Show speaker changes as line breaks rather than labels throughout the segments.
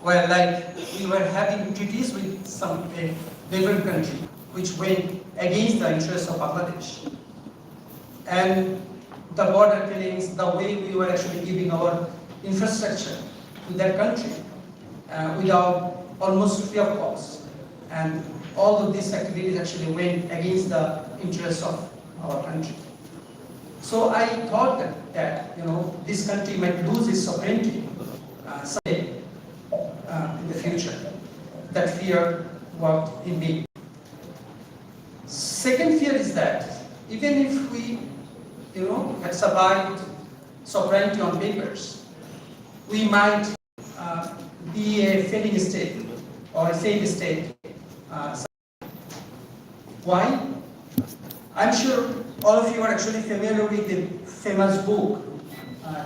where like we were having treaties with some neighboring country which went against the interests of Bangladesh. And the border killings, the way we were actually giving our infrastructure to that country without almost free of cost. And all of these activities actually went against the interests of our country. So I thought that this country might lose its sovereignty someday in the future. That fear worked in me. Second fear is that even if we had survived sovereignty on papers, we might be a failing state or a failed state. Why? I'm sure all of you are actually familiar with the famous book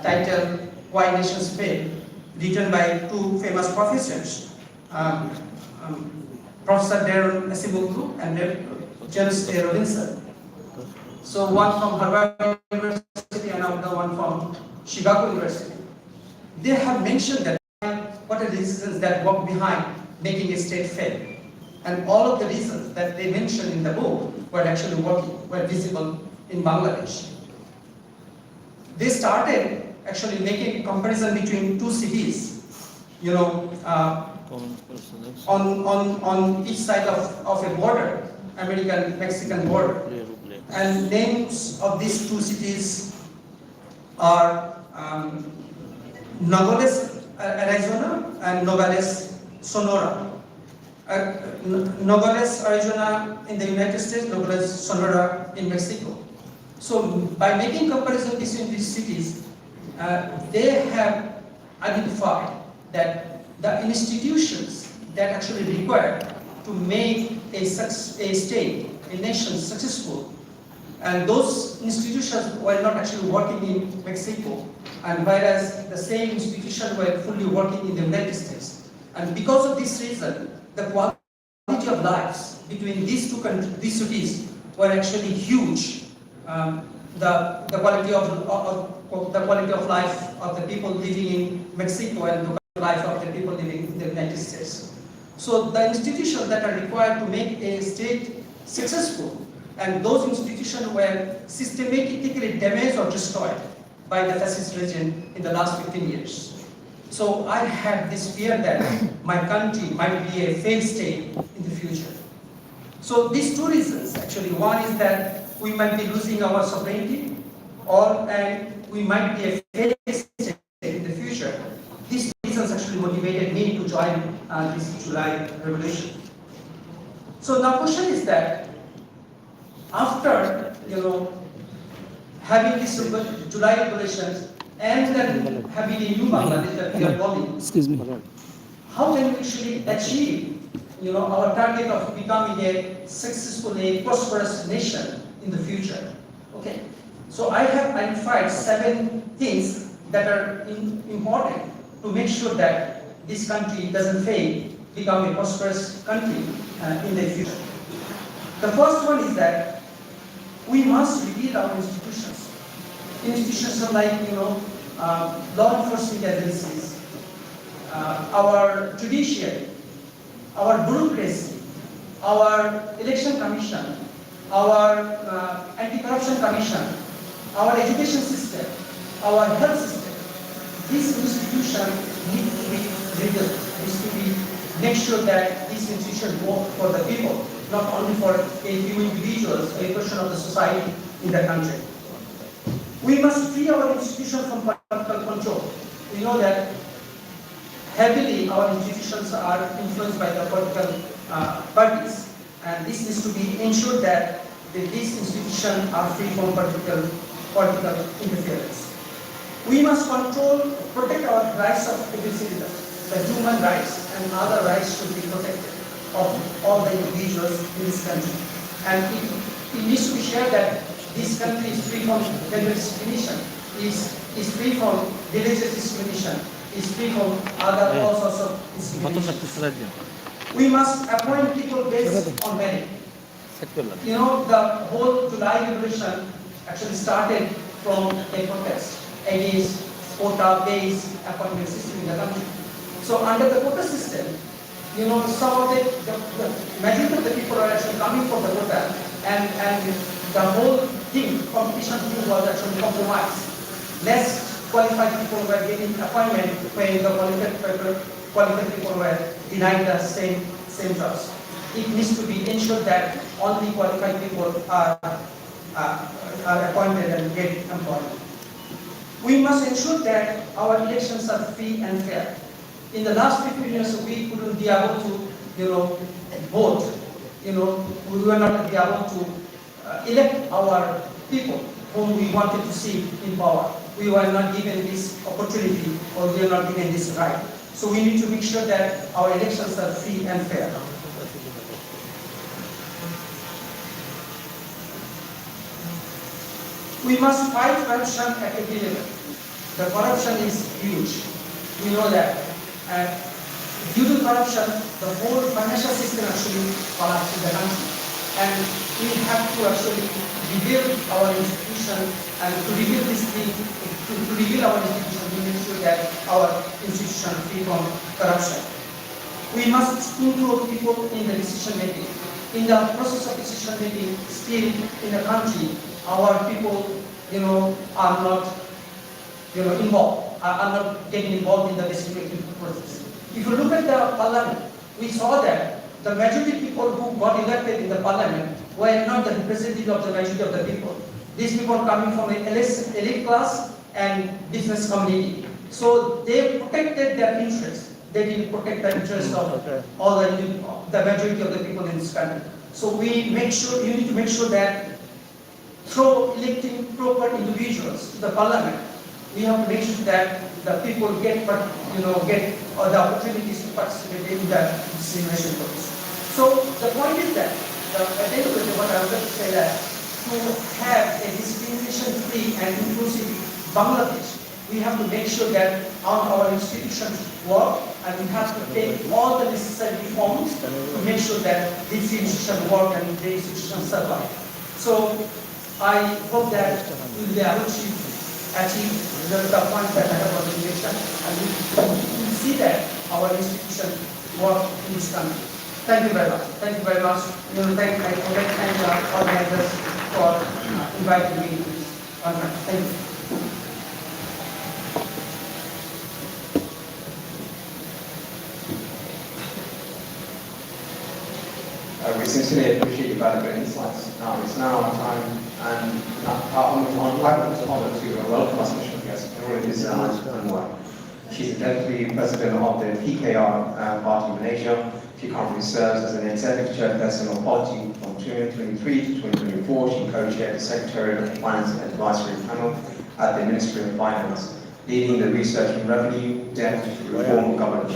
titled Why Nations Fail, written by two famous professors, Professor Darren Acemoglu and James A. Robinson. So one from Harvard University and another one from Chicago University. They have mentioned that what are the reasons that work behind making a state fail. And all of the reasons that they mentioned in the book were actually were visible in Bangladesh. They started actually making a comparison between two cities, on each side of a border, American-Mexican border. And names of these two cities are Nogales, Arizona and Nogales, Sonora. Nogales, Arizona in the United States, Nogales, Sonora in Mexico. So by making comparison between these cities, they have identified that the institutions that actually required to make a state, a nation successful, and those institutions were not actually working in Mexico, and whereas the same institutions were fully working in the United States. And because of this reason, the quality of lives between these two countries, these cities, were actually huge. The quality of life of the people living in Mexico and the quality of life of the people living in the United States. So the institutions that are required to make a state successful, and those institutions were systematically damaged or destroyed by the fascist regime in the last 15 years. So I had this fear that my country might be a failed state in the future. So these two reasons actually, one is that we might be losing our sovereignty, and we might be a failed state in the future. These reasons actually motivated me to join this JUlY revolution. So the question is that after having this JUlY revolution and then having a new Bangladesh that we are calling, how can we actually achieve our target of becoming a successful, a prosperous nation in the future? Okay, so I have identified 7 things that are important to make sure that this country doesn't fail, become a prosperous country in the future. The first one is that we must rebuild our institutions. Institutions like law enforcement agencies, our judiciary, our bureaucracy, our election commission, our anti-corruption commission, our education system, our health system. These institutions need to be rebuilt. Needs to be make sure that these institutions work for the people, not only for a few individuals, a portion of the society in the country. We must free our institutions from political control. We know that heavily our institutions are influenced by the political parties, and this needs to be ensured that these institutions are free from political interference. We must protect our rights of every citizen. The human rights and other rights should be protected of all the individuals in this country. And it needs to be shared that this country is free from gender discrimination, is free from religious discrimination, is free from all sorts of discrimination. We must appoint people based on merit. The whole JUlY revolution actually started from a protest against quota-based appointment system in the country. So under the quota system, some of the majority of the people are actually coming for the quota, and the whole competition thing was actually compromised. Less qualified people were getting appointment when the qualified people were denied the same jobs. It needs to be ensured that only qualified people are appointed and get employed. We must ensure that our elections are free and fair. In the last 15 years, we couldn't be able to, vote. We were not be able to elect our people whom we wanted to see in power. We were not given this opportunity, or we are not given this right. So we need to make sure that our elections are free and fair. We must fight corruption at every level. The corruption is huge. We know that. And due to corruption, the whole financial system actually collapsed in the country. And we have to actually rebuild our institution, and to rebuild this thing, to rebuild our institution, we make sure that our institution is free from corruption. We must include people in the decision making. In the process of decision making, still in the country, our people, are not, involved, are not getting involved in the decision making process. If you look at the parliament, we saw that the majority of people who got elected in the parliament were not the representative of the majority of the people. These people are coming from an elite class and business community. So they protected their interests. They didn't protect the interests of all the majority of the people in this country. So you need to make sure that through electing proper individuals to the parliament, we have to make sure that the people get the opportunities to participate in the decision process. So the point is that, at the end of the day, what I was going to say that to have a discrimination-free and inclusive Bangladesh, we have to make sure that our institutions work, and we have to take all the necessary reforms to make sure that these institutions work and the institutions survive. So I hope that we will be able to achieve the point that I have on the election, and we will see that our institutions work in this country. Thank you very much. Thank you very much. I would like to thank the organizers for inviting me to this conference. Thank you.
We sincerely appreciate your valuable insights. It's now our time, and on behalf of honor to welcome our special guest, JUlY. She's the Deputy President of the PKR Party in Malaysia. She currently serves as an Executive Chairperson of the party from 2023 to 2024. She co-chaired the Secretarial and Finance Advisory Panel at the Ministry of Finance, leading the research on revenue, debt, reform, government.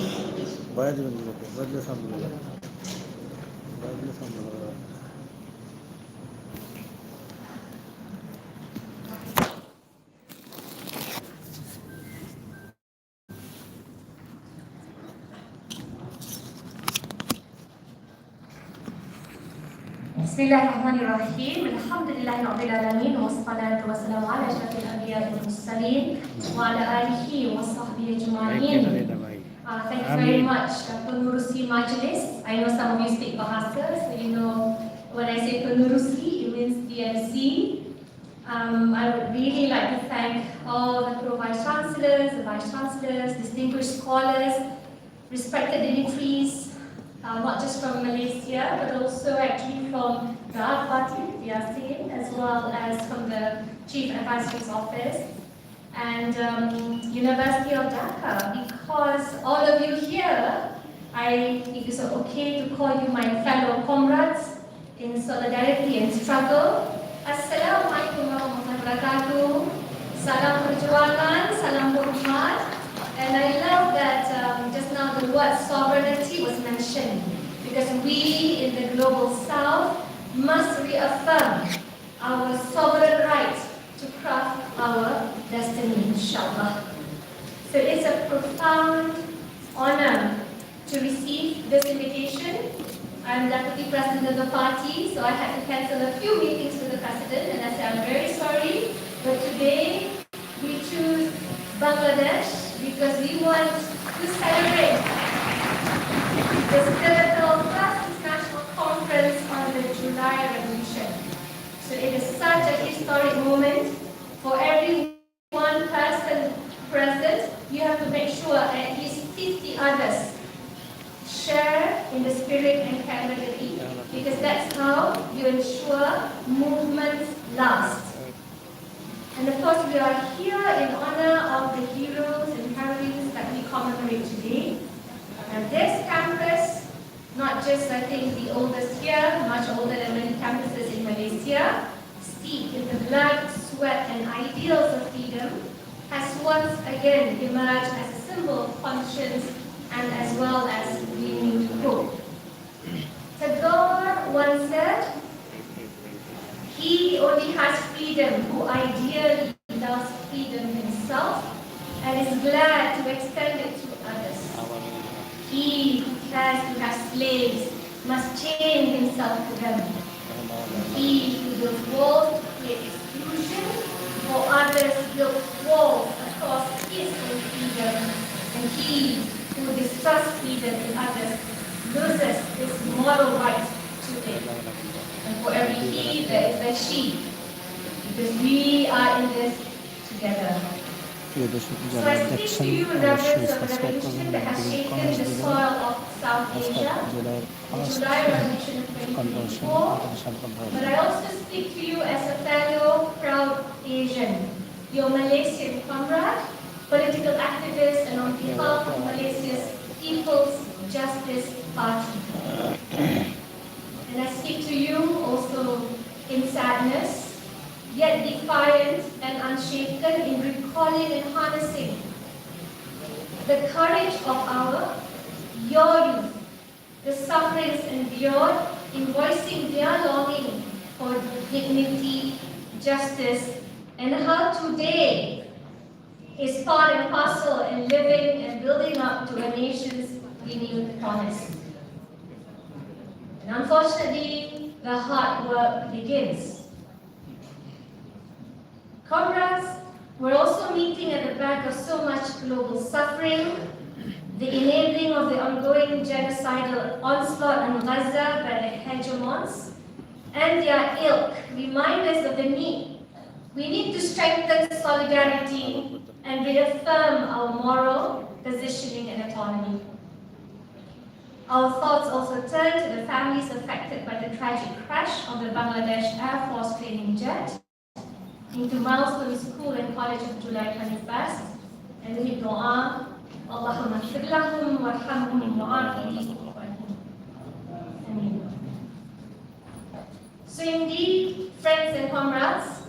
Bismillahirrahmanirrahim. Alhamdulillahi alamin wassalatu wassalamu ala asyrafil anbiya'i wal mursalin wa ala alihi wa sahbihi ajma'in. Thank you very much, Pengurusi Majlis. I know some of you speak Bahasa, so you know when I say Pengurusi, it means DMC. I would really like to thank all the Pro-Vice Chancellors, the Vice Chancellors, distinguished scholars, respected dignitaries, not just from Malaysia, but also actually from the Art Party, the ASEAN, as well as from the Chief Advisor's Office, and University of Dhaka, because all of you here, it is okay to call you my fellow comrades in solidarity and struggle. Assalamualaikum warahmatullahi wabarakatuh. Salam perjuangan, salam hormat. And I love that just now the word sovereignty was mentioned, because we in the global south must reaffirm our sovereign right to craft our destiny, inshallah. So it's a profound honor to receive this invitation. I'm Deputy President of the party, so I had to cancel a few meetings with the President, and I said I'm very sorry, but today we choose Bangladesh because we want to celebrate This is the first international conference on the July Revolution. So it is such a historic moment for every one person present. You have to make sure at least 50 others share in the spirit and camaraderie, because that's how you ensure movements last. And of course, we are here in honor of the heroes and heroines that we commemorate today. And this campus, not just I think the oldest here, much older than many campuses in Malaysia, steeped in the blood, sweat and ideals of freedom, has once again emerged as a symbol of conscience and as well as renewed hope. Tagore once said, "He only has freedom who ideally loves freedom himself and is glad to extend it to others. He who cares to have slaves must chain himself to them. He who builds walls to create exclusion, for others builds walls across his own freedom. And he who distrusts freedom in others loses his moral right to it. And for every he, there is a she, because we are in this together." So I speak to you in reference of the revolution that has shaken the soil of South Asia, the July Revolution of 2024, but I also speak to you as a fellow proud Asian, your Malaysian comrade, political activist, and on behalf of Malaysia's People's Justice Party. And I speak to you also in sadness, yet defiant and unshaken in recalling and harnessing the courage of your youth, the sufferings endured in voicing their longing for dignity, justice, and how today is part and parcel in living and building up to a nation's renewed promise. And unfortunately, the hard work begins. Comrades, we're also meeting at the back of so much global suffering, the enabling of the ongoing genocidal onslaught on Gaza by the hegemons, and their ilk remind us of the need. We need to strengthen solidarity and reaffirm our moral positioning and autonomy. Our thoughts also turn to the families affected by the tragic crash of the Bangladesh Air Force training jet into Milestone School and College of July 21st, and we dua, Allahumma ighfir lahum warhamhum wa'afihim. Ameen. So indeed, friends and comrades,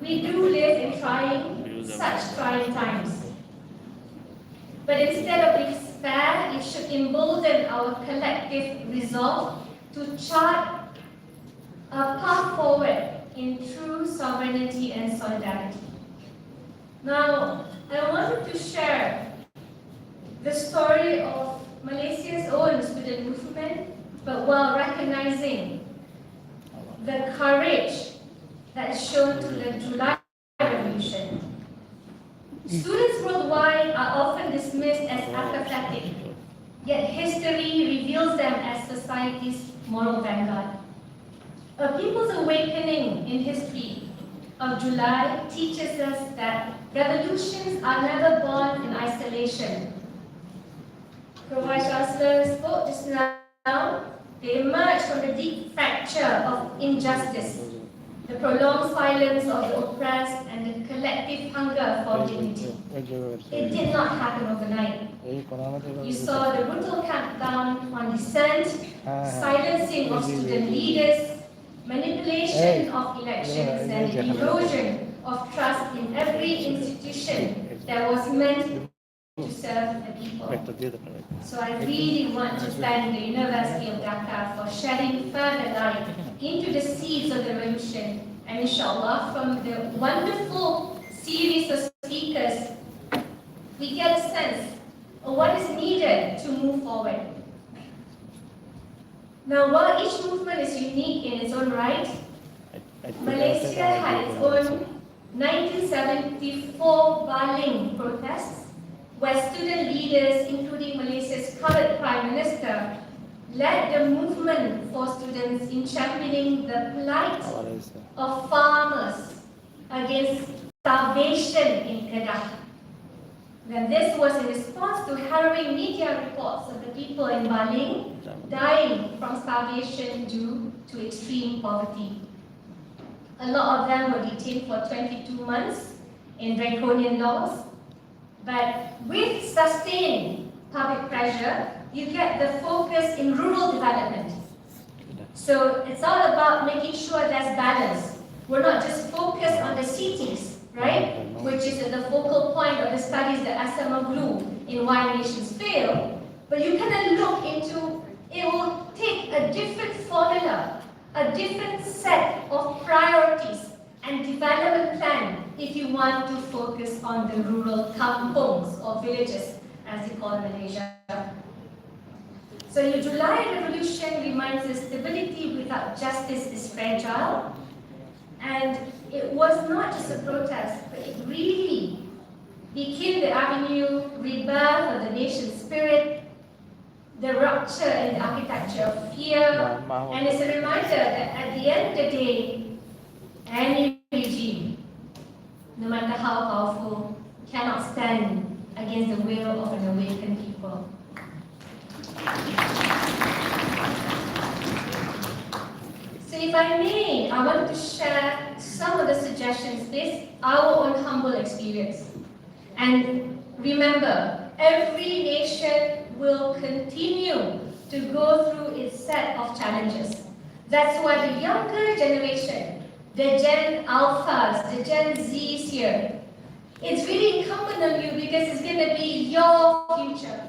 we do live in such trying times. But instead of despair, it should embolden our collective resolve to chart a path forward in true sovereignty and solidarity. Now, I wanted to share the story of Malaysia's own student movement, but while recognizing the courage that is shown to the July Revolution. Students worldwide are often dismissed as apathetic, yet history reveals them as society's moral vanguard. A people's awakening in history of July teaches us that revolutions are never born in isolation. Vice Chancellor spoke just now. They emerge from the deep fracture of injustice, the prolonged silence of the oppressed, and the collective hunger for dignity. It did not happen overnight. You saw the brutal crackdown on dissent, silencing of student leaders, manipulation of elections, and the erosion of trust in every institution that was meant to serve the people. So I really want to thank the University of Dhaka for shedding further light into the seeds of the revolution. And inshallah, from the wonderful series of speakers, we get a sense of what is needed to move forward. Now, while each movement is unique in its own right, Malaysia had its own 1974 Baling protests, where student leaders, including Malaysia's current Prime Minister, led the movement for students in championing the plight of farmers against starvation in Kedah. Then this was in response to harrowing media reports of the people in Baling dying from starvation due to extreme poverty. A lot of them were detained for 22 months in draconian laws, but with sustained public pressure, you get the focus in rural development. So it's all about making sure there's balance. We're not just focused on the cities, right? Which is the focal point of the studies that Asamaglu in Why Nations Fail. But you kind of look into, it will take a different formula, a different set of priorities and development plan if you want to focus on the rural kampungs or villages, as they call in Malaysia. So the July Revolution reminds us stability without justice is fragile. And it was not just a protest, but it really became the avenue, rebirth of the nation's spirit, the rupture in the architecture of fear, and it's a reminder that at the end of the day, any regime, no matter how powerful, cannot stand against the will of an awakened people. So if I may, I want to share some of the suggestions based on our own humble experience. And remember, every nation will continue to go through its set of challenges. That's why the younger generation, the Gen Alphas, the Gen Zs here, it's really incumbent on you because it's going to be your future.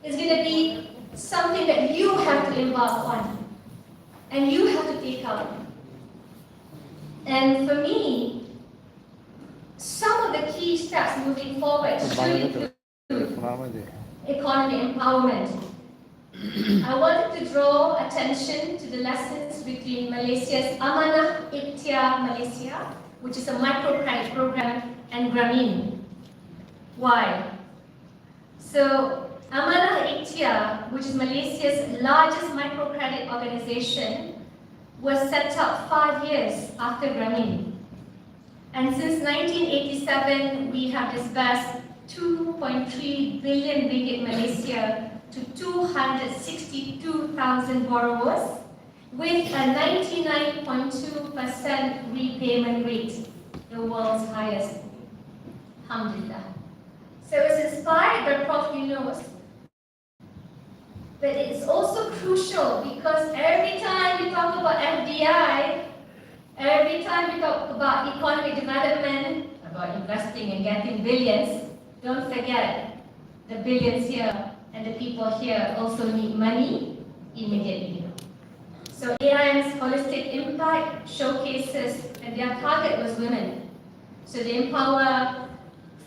It's going to be something that you have to embark on and you have to take out. And for me, some of the key steps moving forward should include economy empowerment. I wanted to draw attention to the lessons between Malaysia's Amanah Ikhtiar Malaysia, which is a microcredit program, and Grameen. Why? So, Amanah Ikhtiar, which is Malaysia's largest microcredit organization, was set up 5 years after Grameen. And since 1987, we have disbursed 2.3 billion ringgit Malaysia to 262,000 borrowers with a 99.2% repayment rate, the world's highest. Alhamdulillah. So it's inspired by Prof. Yunus. But it's also crucial because every time we talk about FDI, every time we talk about economic development, about investing and getting billions, don't forget the billions here and the people here also need money immediately. So AIM's holistic impact showcases, and their target was women. So they empower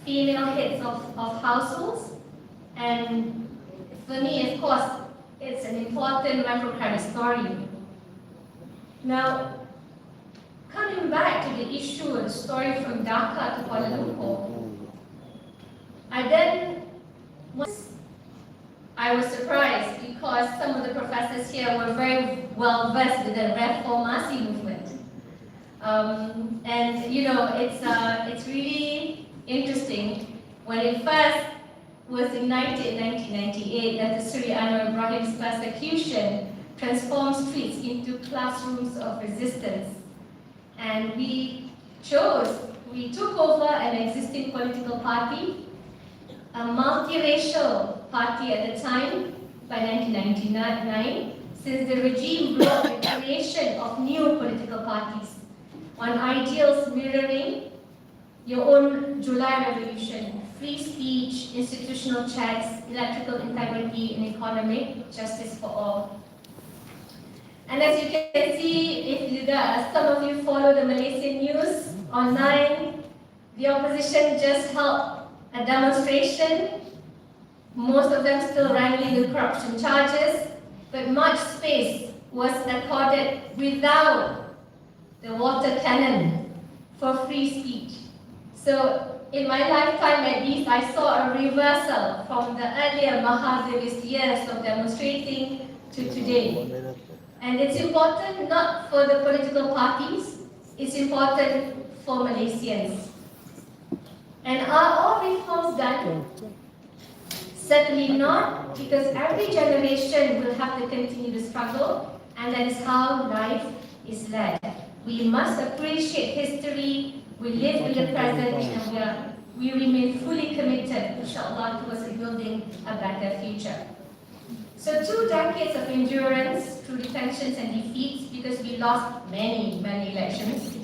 female heads of households, and for me, of course, it's an important microcredit story. Now, coming back to the issue of the story from Dhaka to Kuala Lumpur, I was surprised because some of the professors here were very well versed with the Reformasi movement. And you know, it's really interesting when it first was ignited in 1998 that the Sri Anwar Ibrahim's persecution transformed streets into classrooms of resistance. And we took over an existing political party, a multiracial party at the time, by 1999, since the regime blocked the creation of new political parties on ideals mirroring your own JUlY revolution: free speech, institutional checks, electoral integrity, and economic justice for all. And as you can see, if some of you follow the Malaysian news online, the opposition just held a demonstration, most of them still wrangling with corruption charges, but much space was accorded without the water cannon for free speech. So in my lifetime at least, I saw a reversal from the earlier Mahathirist years of demonstrating to today. And it's important not for the political parties, it's important for Malaysians. And are all reforms done? Certainly not, because every generation will have to continue to struggle, and that is how life is led. We must appreciate history, we live in the present, and we remain fully committed, inshallah, towards building a better future. So 2 decades of endurance through detentions and defeats, because we lost many elections.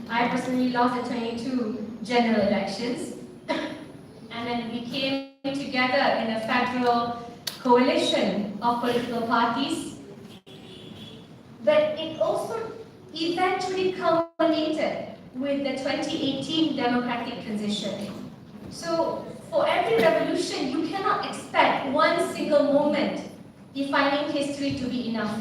I personally lost the 22 general elections. And then we came together in a federal coalition of political parties. But it also eventually culminated with the 2018 democratic transition. So for every revolution, you cannot expect one single moment defining history to be enough.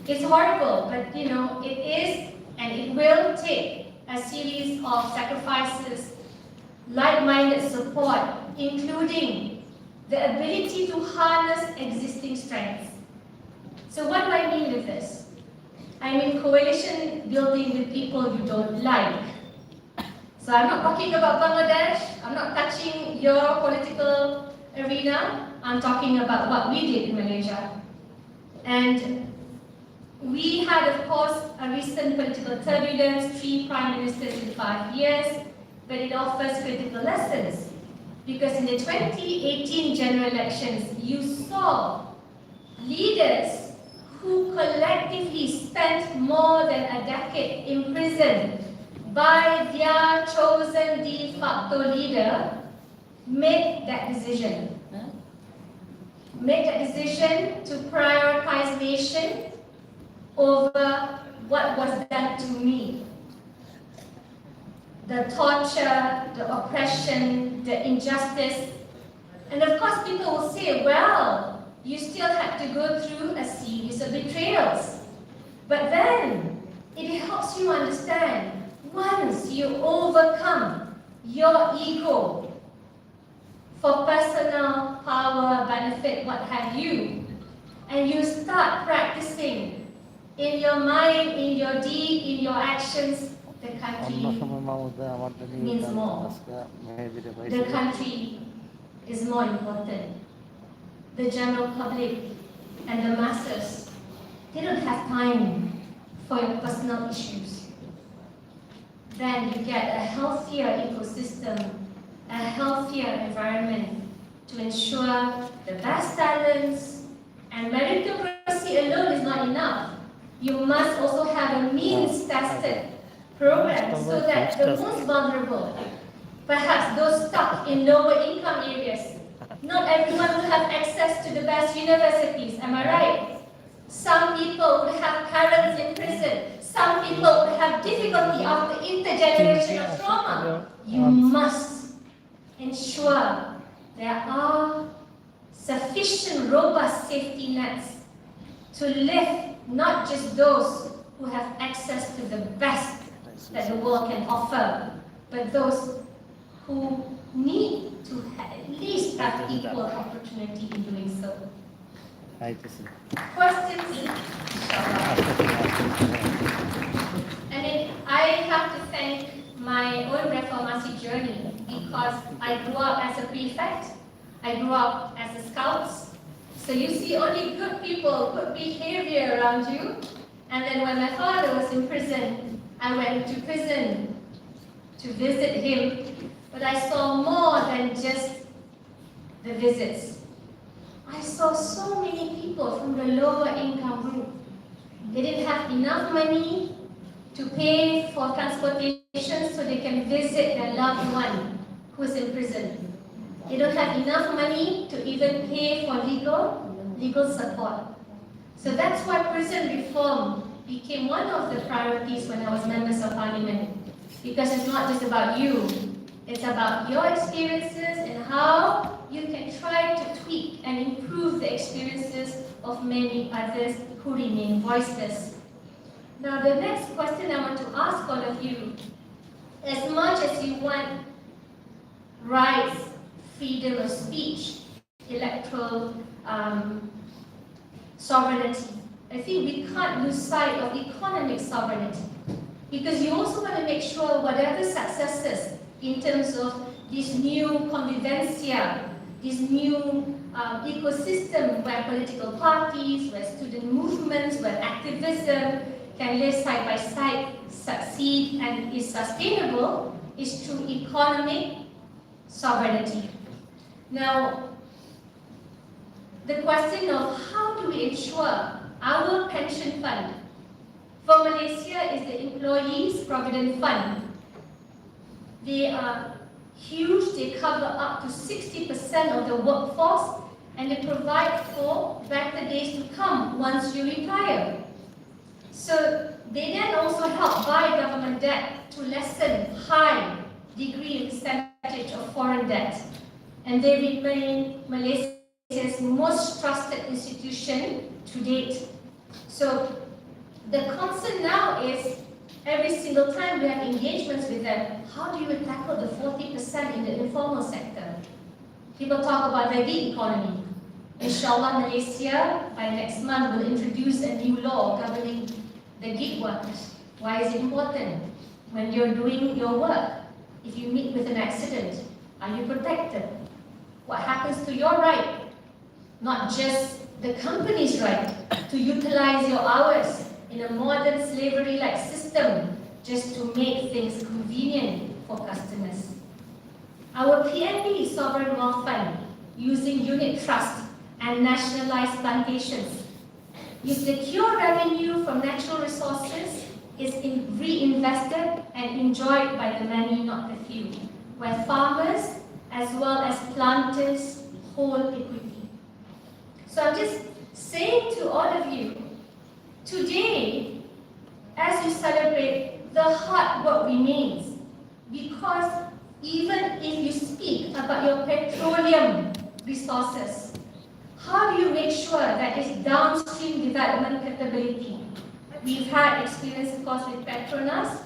It's horrible, but it is and it will take a series of sacrifices, like-minded support, including the ability to harness existing strengths. So what do I mean with this? I mean coalition building with people you don't like. So I'm not talking about Bangladesh, I'm not touching your political arena, I'm talking about what we did in Malaysia. And we had, of course, a recent political turbulence, 3 prime ministers in 5 years, but it offers critical lessons. Because in the 2018 general elections, you saw leaders who collectively spent more than a decade imprisoned by their chosen de facto leader make that decision. Make that decision to prioritize nation over what was done to me. The torture, the oppression, the injustice. And of course people will say, well, you still had to go through a series of betrayals. But then, it helps you understand, once you overcome your ego for personal power, benefit, what have you, and you start practicing in your mind, in your deed, in your actions, the country means more. The country is more important. The general public and the masses, they don't have time for your personal issues. Then you get a healthier ecosystem, a healthier environment to ensure the best talents. And meritocracy alone is not enough. You must also have a means-tested program so that the most vulnerable, perhaps those stuck in lower income areas, not everyone will have access to the best universities, am I right? Some people would have parents in prison. Some people would have difficulty after intergenerational trauma. You must ensure there are sufficient robust safety nets to lift not just those who have access to the best that the world can offer, but those who need to at least have equal opportunity in doing so. Questions? And then I have to thank my own reformasi journey because I grew up as a prefect, I grew up as a scout. So you see only good people, good behavior around you. And then when my father was in prison, I went to prison to visit him. But I saw more than just the visits. I saw so many people from the lower income group. They didn't have enough money to pay for transportation so they can visit their loved one who's in prison. They don't have enough money to even pay for legal support. So that's why prison reform became one of the priorities when I was members of parliament. Because it's not just about you, it's about your experiences and how you can try to tweak and improve the experiences of many others who remain voiceless. Now the next question I want to ask all of you, as much as you want rights, freedom of speech, electoral sovereignty. I think we can't lose sight of economic sovereignty, because you also want to make sure whatever successes in terms of this new convivencia, this new ecosystem where political parties, where student movements, where activism can live side by side, succeed, and is sustainable, is through economic sovereignty. Now, the question of how do we ensure our pension fund, for Malaysia is the Employees Provident Fund. They are huge, they cover up to 60% of the workforce, and they provide for better days to come once you retire. So they then also help buy government debt to lessen high degree and percentage of foreign debt. And they remain Malaysia's most trusted institution to date. So the concern now is, every single time we have engagements with them, how do you tackle the 40% in the informal sector? People talk about the gig economy. Inshallah, Malaysia, by next month, will introduce a new law governing the gig workers. Why is it important? When you're doing your work, if you meet with an accident, are you protected? What happens to your right? Not just the company's right to utilize your hours in a modern slavery-like system just to make things convenient for customers. Our PNB Sovereign Wealth Fund, using unit trust and nationalized plantations, you secure revenue from natural resources is reinvested and enjoyed by the many, not the few, where farmers as well as planters hold equity. So I'm just saying to all of you, today, as you celebrate, the hard work remains, because even if you speak about your petroleum resources, how do you make sure that it's downstream development capability? We've had experience, of course, with Petronas,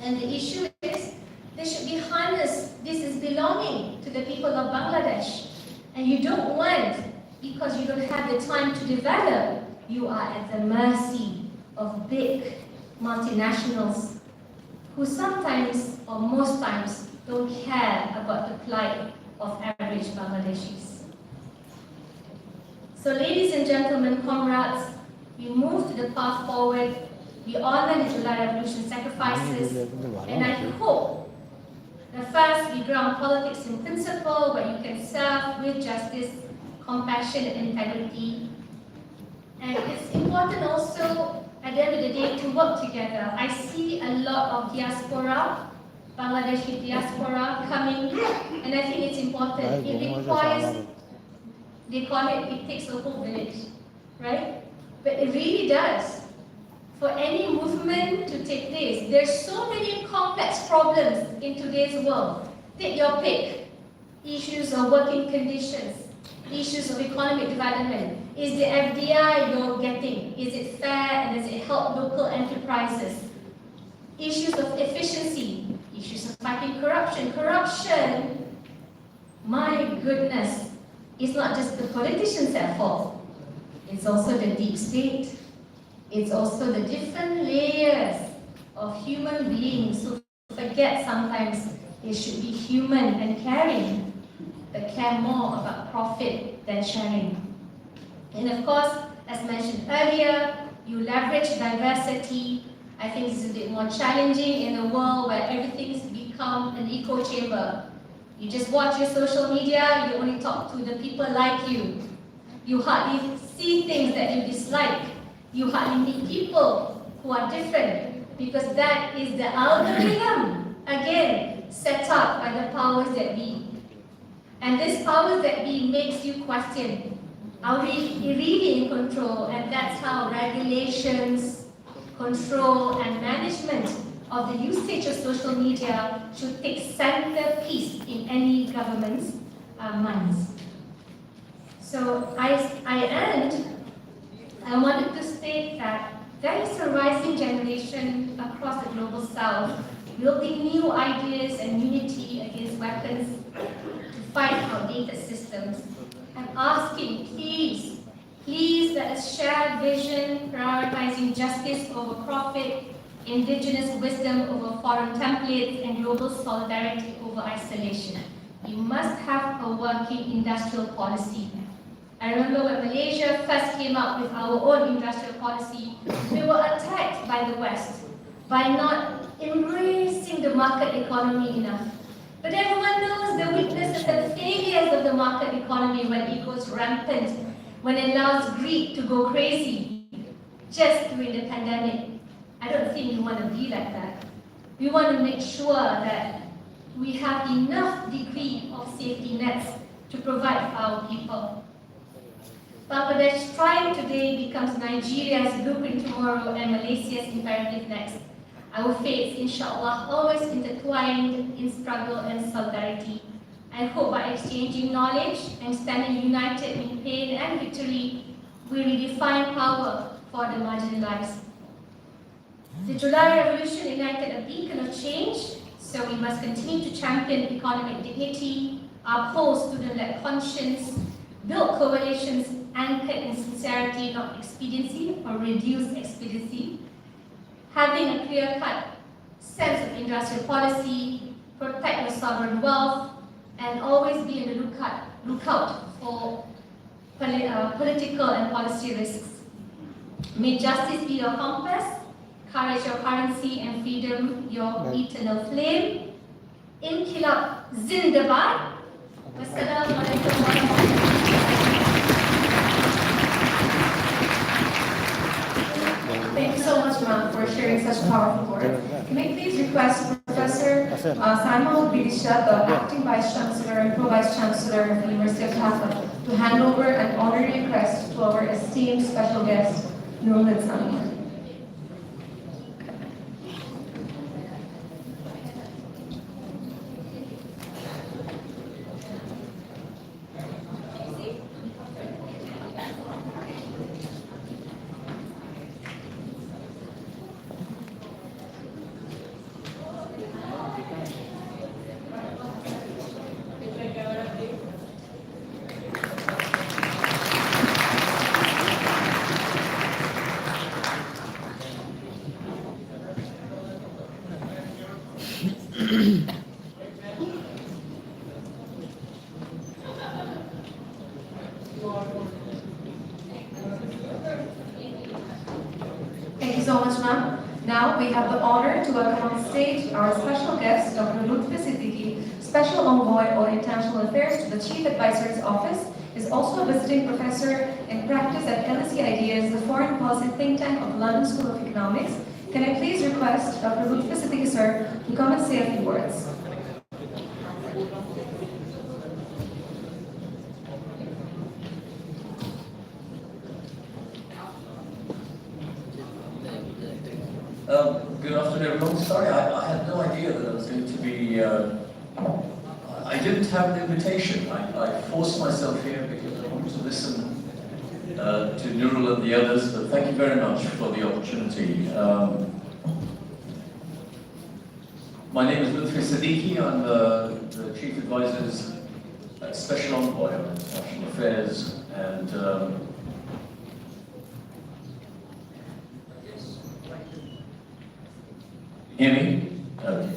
and the issue is they should be harnessed. This is belonging to the people of Bangladesh, and you don't want, because you don't have the time to develop, you are at the mercy of big multinationals who sometimes, or most times, don't care about the plight of average Bangladeshis. So ladies and gentlemen, comrades, we move to the path forward. We honor the July Revolution sacrifices, and I hope that first we ground politics in principle, where you can serve with justice, compassion, and integrity. And it's important also, at the end of the day, to work together. I see a lot of diaspora, Bangladeshi diaspora coming, and I think it's important. It requires, they call it takes a whole village, right? But it really does. For any movement to take place, there's so many complex problems in today's world. Take your pick. Issues of working conditions, issues of economic development. Is the FDI you're getting? Is it fair, and does it help local enterprises? Issues of efficiency, issues of fighting corruption. Corruption, my goodness, it's not just the politicians at fault. It's also the deep state. It's also the different layers of human beings who forget sometimes they should be human and caring, but care more about profit than sharing. And of course, as mentioned earlier, you leverage diversity. I think this is a bit more challenging in a world where everything's become an echo chamber. You just watch your social media, you only talk to the people like you. You hardly see things that you dislike. You hardly meet people who are different, because that is the algorithm, again, set up by the powers that be. And this powers that be makes you question, are we really in control? And that's how regulations, control, and management of the usage of social media should take centerpiece in any government's minds. So I wanted to state that there is a rising generation across the global south building new ideas and unity against weapons to fight outdated systems. I'm asking, please, let us share vision, prioritizing justice over profit, indigenous wisdom over foreign templates, and global solidarity over isolation. We must have a working industrial policy. I remember when Malaysia first came up with our own industrial policy, we were attacked by the West by not embracing the market economy enough. But everyone knows the weaknesses and failures of the market economy when it goes rampant, when it allows greed to go crazy, just during the pandemic. I don't think we want to be like that. We want to make sure that we have enough degree of safety nets to provide for our people. Bangladesh trying today becomes Nigeria's blueprint tomorrow and Malaysia's imperative next. Our fates, inshallah, always intertwined in struggle and solidarity. I hope by exchanging knowledge and standing united in pain and victory, we redefine power for the marginalized. The July Revolution ignited a beacon of change, so we must continue to champion economic dignity, uphold student-led conscience, build coalitions anchored in sincerity, not expediency or reduced expediency, having a clear-cut sense of industrial policy, protect your sovereign wealth, and always be on the lookout for political and policy risks. May justice be your compass, courage your currency, and freedom your eternal flame. Inkilab Zindabad. Wassalamualaikum warahmatullahi.
Thank you so much, ma'am, for sharing such powerful words. May I please request Professor Simon Bidisha, the Acting Vice Chancellor and Pro-Vice Chancellor of the University of Dhaka, to hand over an honorary crest to our esteemed special guest, Nurul Islam. Thank you so much, ma'am. Now we have the honor to welcome on stage our special guest, Dr. Lutfi Siddiqui, Special Envoy on International Affairs to the Chief Advisor's Office, is also a visiting professor in practice at LSE Ideas, the foreign policy think tank of London School of Economics. Can I please request Dr. Lutfi Siddiqui, sir, to come and say a few words?
Good afternoon, everyone. Sorry, I had no idea that I was going to be... I didn't have an invitation. I forced myself here because I wanted to listen to Nurul and the others, but thank you very much for the opportunity. My name is Lutfi Siddiqui. I'm the Chief Advisor's Special Envoy on International Affairs, and hear me? Okay.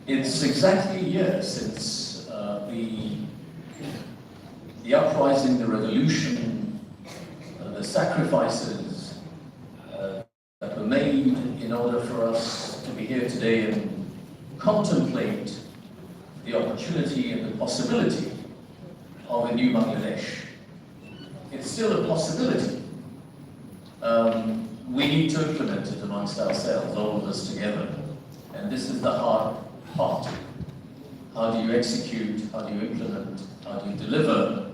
It's exactly a year since the uprising, the revolution, the sacrifices that were made in order for us to be here today and contemplate the opportunity and the possibility of a new Bangladesh. It's still a possibility. We need to implement it amongst ourselves, all of us together. And this is the hard part. How do you execute, how do you implement, how do you deliver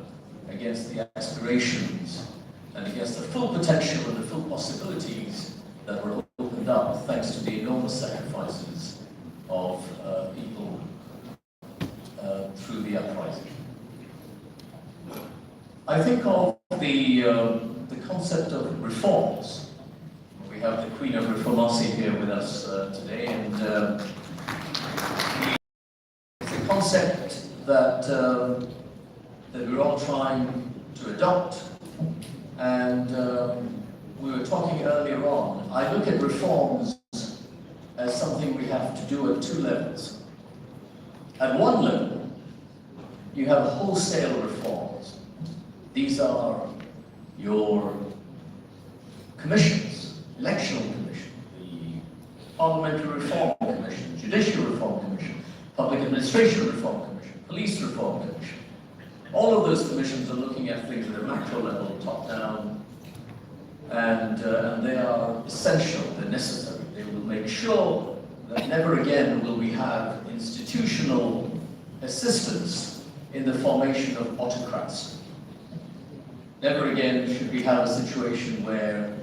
against the aspirations and against the full potential and the full possibilities that were opened up thanks to the enormous sacrifices of people through the uprising. I think of the concept of reforms. We We have the Queen of Reformasi here with us today, and it's a concept that we're all trying to adopt. And we were talking earlier on, I look at reforms as something we have to do at two levels. At one level, you have wholesale reforms. These are your commissions, electoral commission, the parliamentary reform commission, judicial reform commission, public administration reform commission, police reform commission. All of those commissions are looking at things at a macro level, top down, and they are essential, they're necessary. They will make sure that never again will we have institutional assistance in the formation of autocrats. Never again should we have a situation where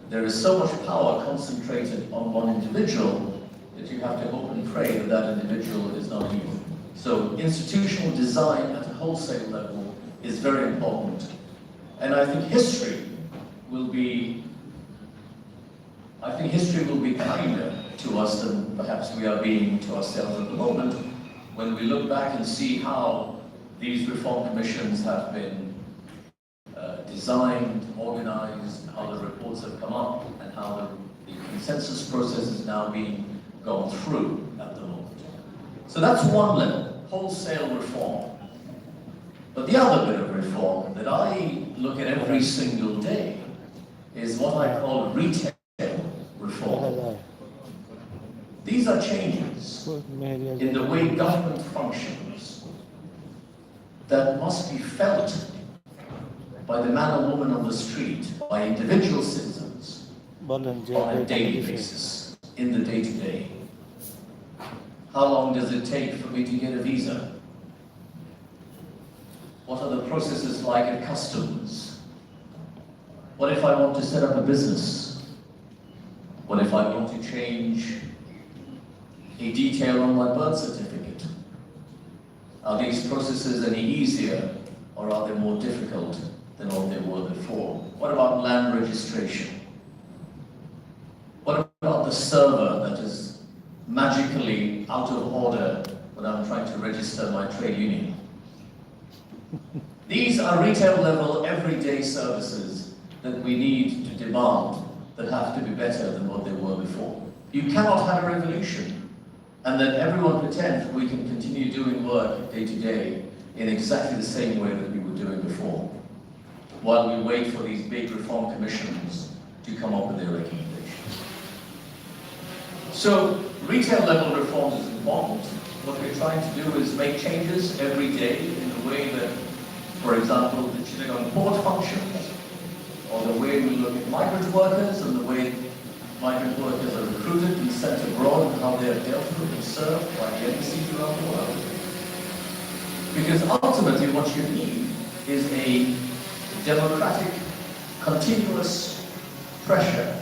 there is so much power concentrated on one individual that you have to hope and pray that that individual is not evil. So institutional design at a wholesale level is very important. And I think history will be kinder to us than perhaps we are being to ourselves at the moment, when we look back and see how these reform commissions have been designed, organized, how the reports have come up, and how the consensus process is now being gone through at the moment. So that's one level, wholesale reform. But the other bit of reform that I look at every single day is what I call retail reform. These are changes in the way government functions that must be felt by the man or woman on the street, by individual citizens, on a daily basis, in the day-to-day. How long does it take for me to get a visa? What are the processes like at customs? What if I want to set up a business? What if I want to change a detail on my birth certificate? Are these processes any easier, or are they more difficult than what they were before? What about land registration? What about the server that is magically out of order when I'm trying to register my trade union? These are retail level, everyday services that we need to demand that have to be better than what they were before. You cannot have a revolution and then everyone pretend we can continue doing work day to day in exactly the same way that we were doing before, while we wait for these big reform commissions to come up with their recommendations. So retail level reform is important. What we're trying to do is make changes every day in the way that, for example, the Chittagong port functions, or the way we look at migrant workers and the way migrant workers are recruited and sent abroad and how they are dealt with and served by the embassies around the world. Because ultimately what you need is a democratic, continuous pressure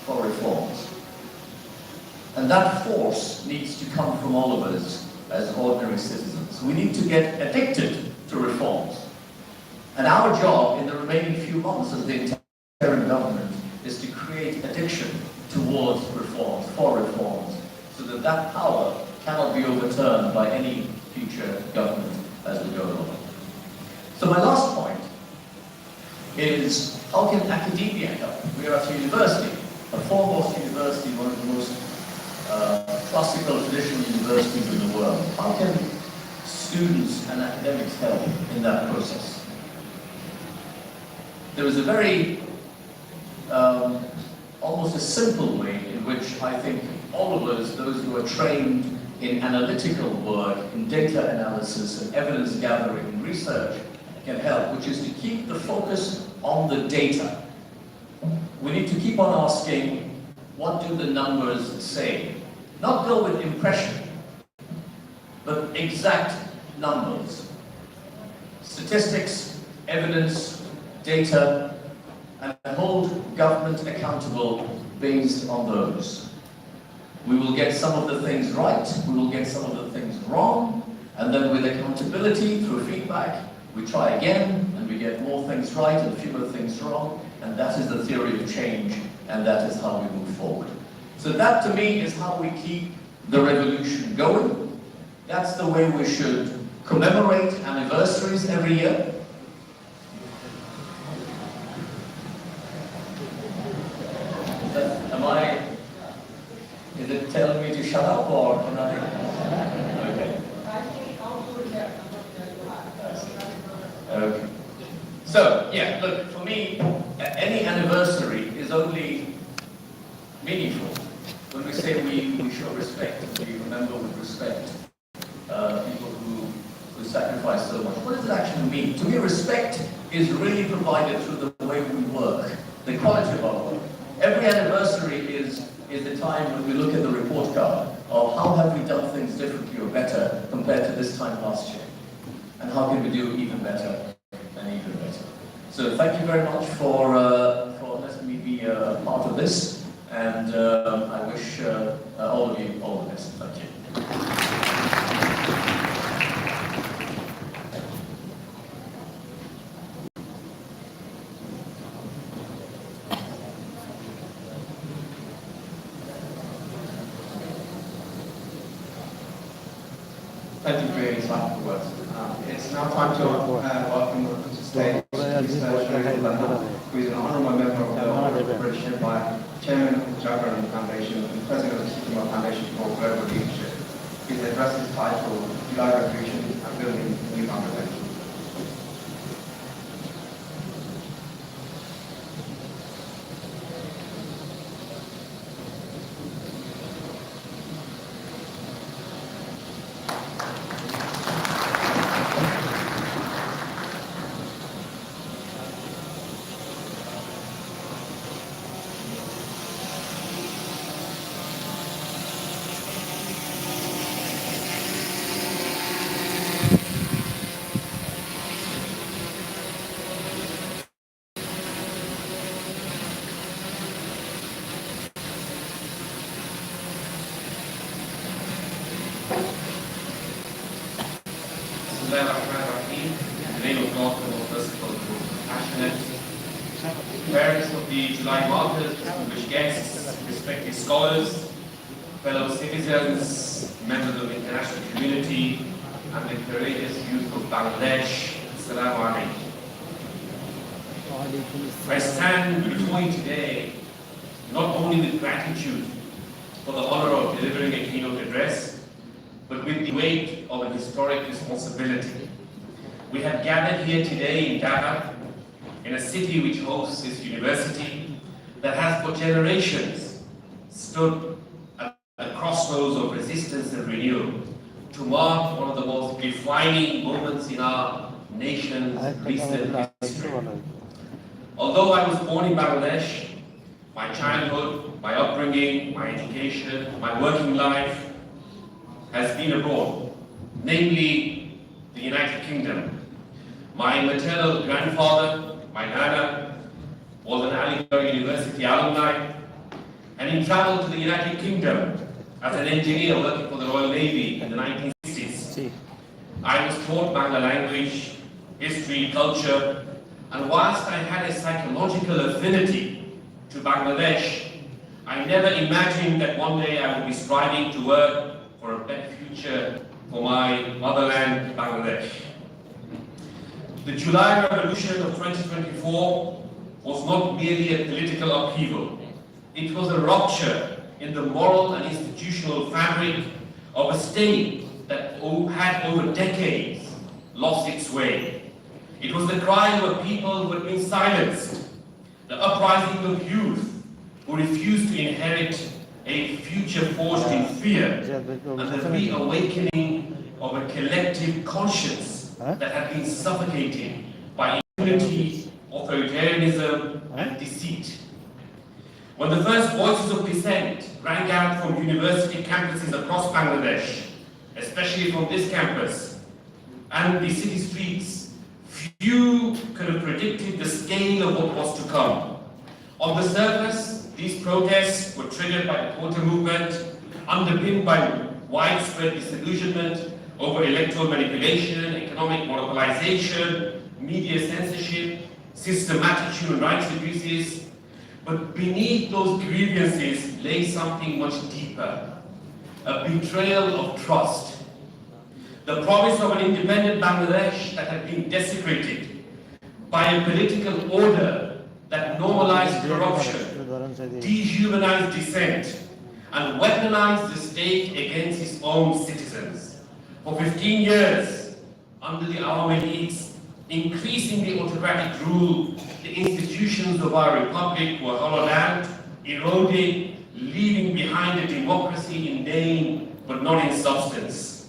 for reforms. And that force needs to come from all of us as ordinary citizens. We need to get addicted to reforms. And our job in the remaining few months as the interim government is to create addiction towards reforms, for reforms, so that that power cannot be overturned by any future government as we go along. So my last point is, how can academia help? We are at a university, a foremost university, one of the most classical traditional universities in the world. How can students and academics help in that process? There was a very, almost a simple way in which I think all of us, those who are trained in analytical work, in data analysis and evidence gathering and research can help, which is to keep the focus on the data. We need to keep on asking, what do the numbers say? Not go with impression, but exact numbers. Statistics, evidence, data, and hold government accountable based on those. We will get some of the things right, we will get some of the things wrong, and then with accountability through feedback, we try again, and we get more things right and fewer things wrong, and that is the theory of change and that is how we move forward. So that to me is how we keep the revolution going. That's the way we should commemorate anniversaries every year. Is it telling me to shut up or can I? Okay. Okay. So, yeah, look, for me, any anniversary is only meaningful when we say we show respect, we remember with respect people who sacrifice so much. What does it actually mean? To me, respect is really provided through the way we work, the quality of our work. Every anniversary is the time when we look at the report card of how have we done things differently or better compared to this time last year, and how can we do even better and even better. So thank you very much for letting me be a part of this, and I wish all of you all the best. Thank you.
Thank you for your insightful words. It's now time to welcome to the stage Mr. Shahid Banna, who is an honourable member of the British Empire, Chairman of the Jagrana Foundation, and President of the Sikkim Foundation for Global Leadership. His address is titled July Revolution and Building a New Bangladesh.
In the name of God, the most merciful and compassionate. Parents of the JUlY markers, distinguished guests, respected scholars, fellow citizens, members of the international community, and the courageous youth of Bangladesh, Assalamu alaikum. I stand before you today not only with gratitude for the honor of delivering a keynote address, but with the weight of a historic responsibility. We have gathered here today in Dhaka, in a city which hosts this university, that has for generations stood at the crossroads of resistance and renewal, to mark one of the most defining moments in our nation's recent history. Although I was born in Bangladesh, my childhood, my upbringing, my education, my working life has been abroad, namely the United Kingdom. My maternal grandfather, my nana, was an Aligarh University alumni, and he traveled to the United Kingdom as an engineer working for the Royal Navy in the 1960s. I was taught Bangla language, history, culture, and whilst I had a psychological affinity to Bangladesh, I never imagined that one day I would be striving to work for a better future for my motherland, Bangladesh. The JUlY Revolution of 2024 was not merely a political upheaval. It was a rupture in the moral and institutional fabric of a state that had over decades lost its way. It was the cry of a people who had been silenced, the uprising of youth who refused to inherit a future forged in fear, and the reawakening of a collective conscience that had been suffocated by impunity, authoritarianism, and deceit. When the first voices of dissent rang out from university campuses across Bangladesh, especially from this campus and the city streets, few could have predicted the scale of what was to come. On the surface, these protests were triggered by the quota movement, underpinned by widespread disillusionment over electoral manipulation, economic monopolization, media censorship, systematic human rights abuses. But beneath those grievances lay something much deeper, a betrayal of trust. The promise of an independent Bangladesh that had been desecrated by a political order that normalized corruption, dehumanized dissent, and weaponized the state against its own citizens. For 15 years, under the Awami League's increasingly autocratic rule, the institutions of our republic were hollowed out, eroded, leaving behind a democracy in name but not in substance.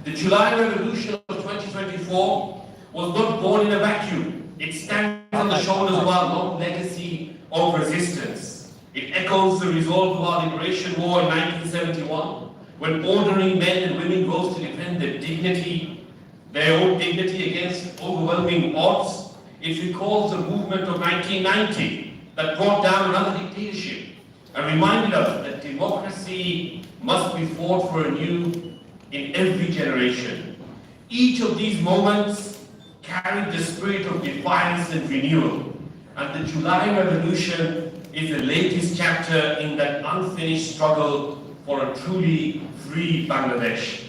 The July Revolution of 2024 was not born in a vacuum. It stands on the shoulders of our long legacy of resistance. It echoes the resolve of our liberation war in 1971, when ordinary men and women rose to defend their own dignity against overwhelming odds. It recalls the movement of 1990 that brought down another dictatorship and reminded us that democracy must be fought for anew in every generation. Each of these moments carried the spirit of defiance and renewal, and the July Revolution is the latest chapter in that unfinished struggle for a truly free Bangladesh.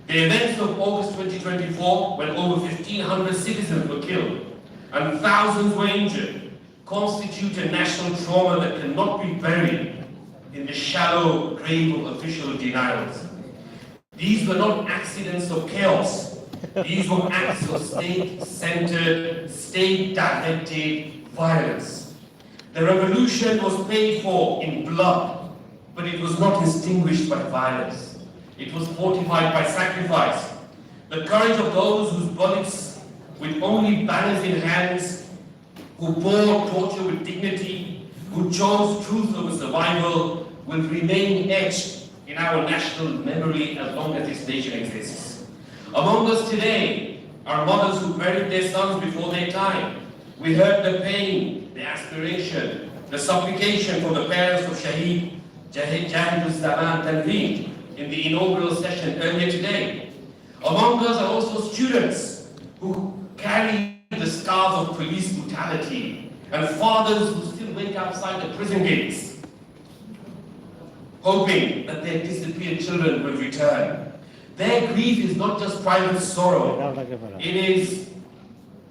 The events of August 2024, when over 1,500 citizens were killed and thousands were injured, constitute a national trauma that cannot be buried in the shallow grave of official denials. These were not accidents of chaos. These were acts of state-centered, state-directed violence. The revolution was paid for in blood, but it was not extinguished by violence. It was fortified by sacrifice. The courage of those whose bullets, with only banners in hands, who bore torture with dignity, who chose truth over survival, will remain etched in our national memory as long as this nation exists. Among us today are mothers who buried their sons before their time. We heard the pain, the aspiration, the supplication for the parents of Shaheed Jahidul Zaman Tanveed in the inaugural session earlier today. Among us are also students who carry the scars of police brutality, and fathers who still wait outside the prison gates, hoping that their disappeared children will return. Their grief is not just private sorrow, it is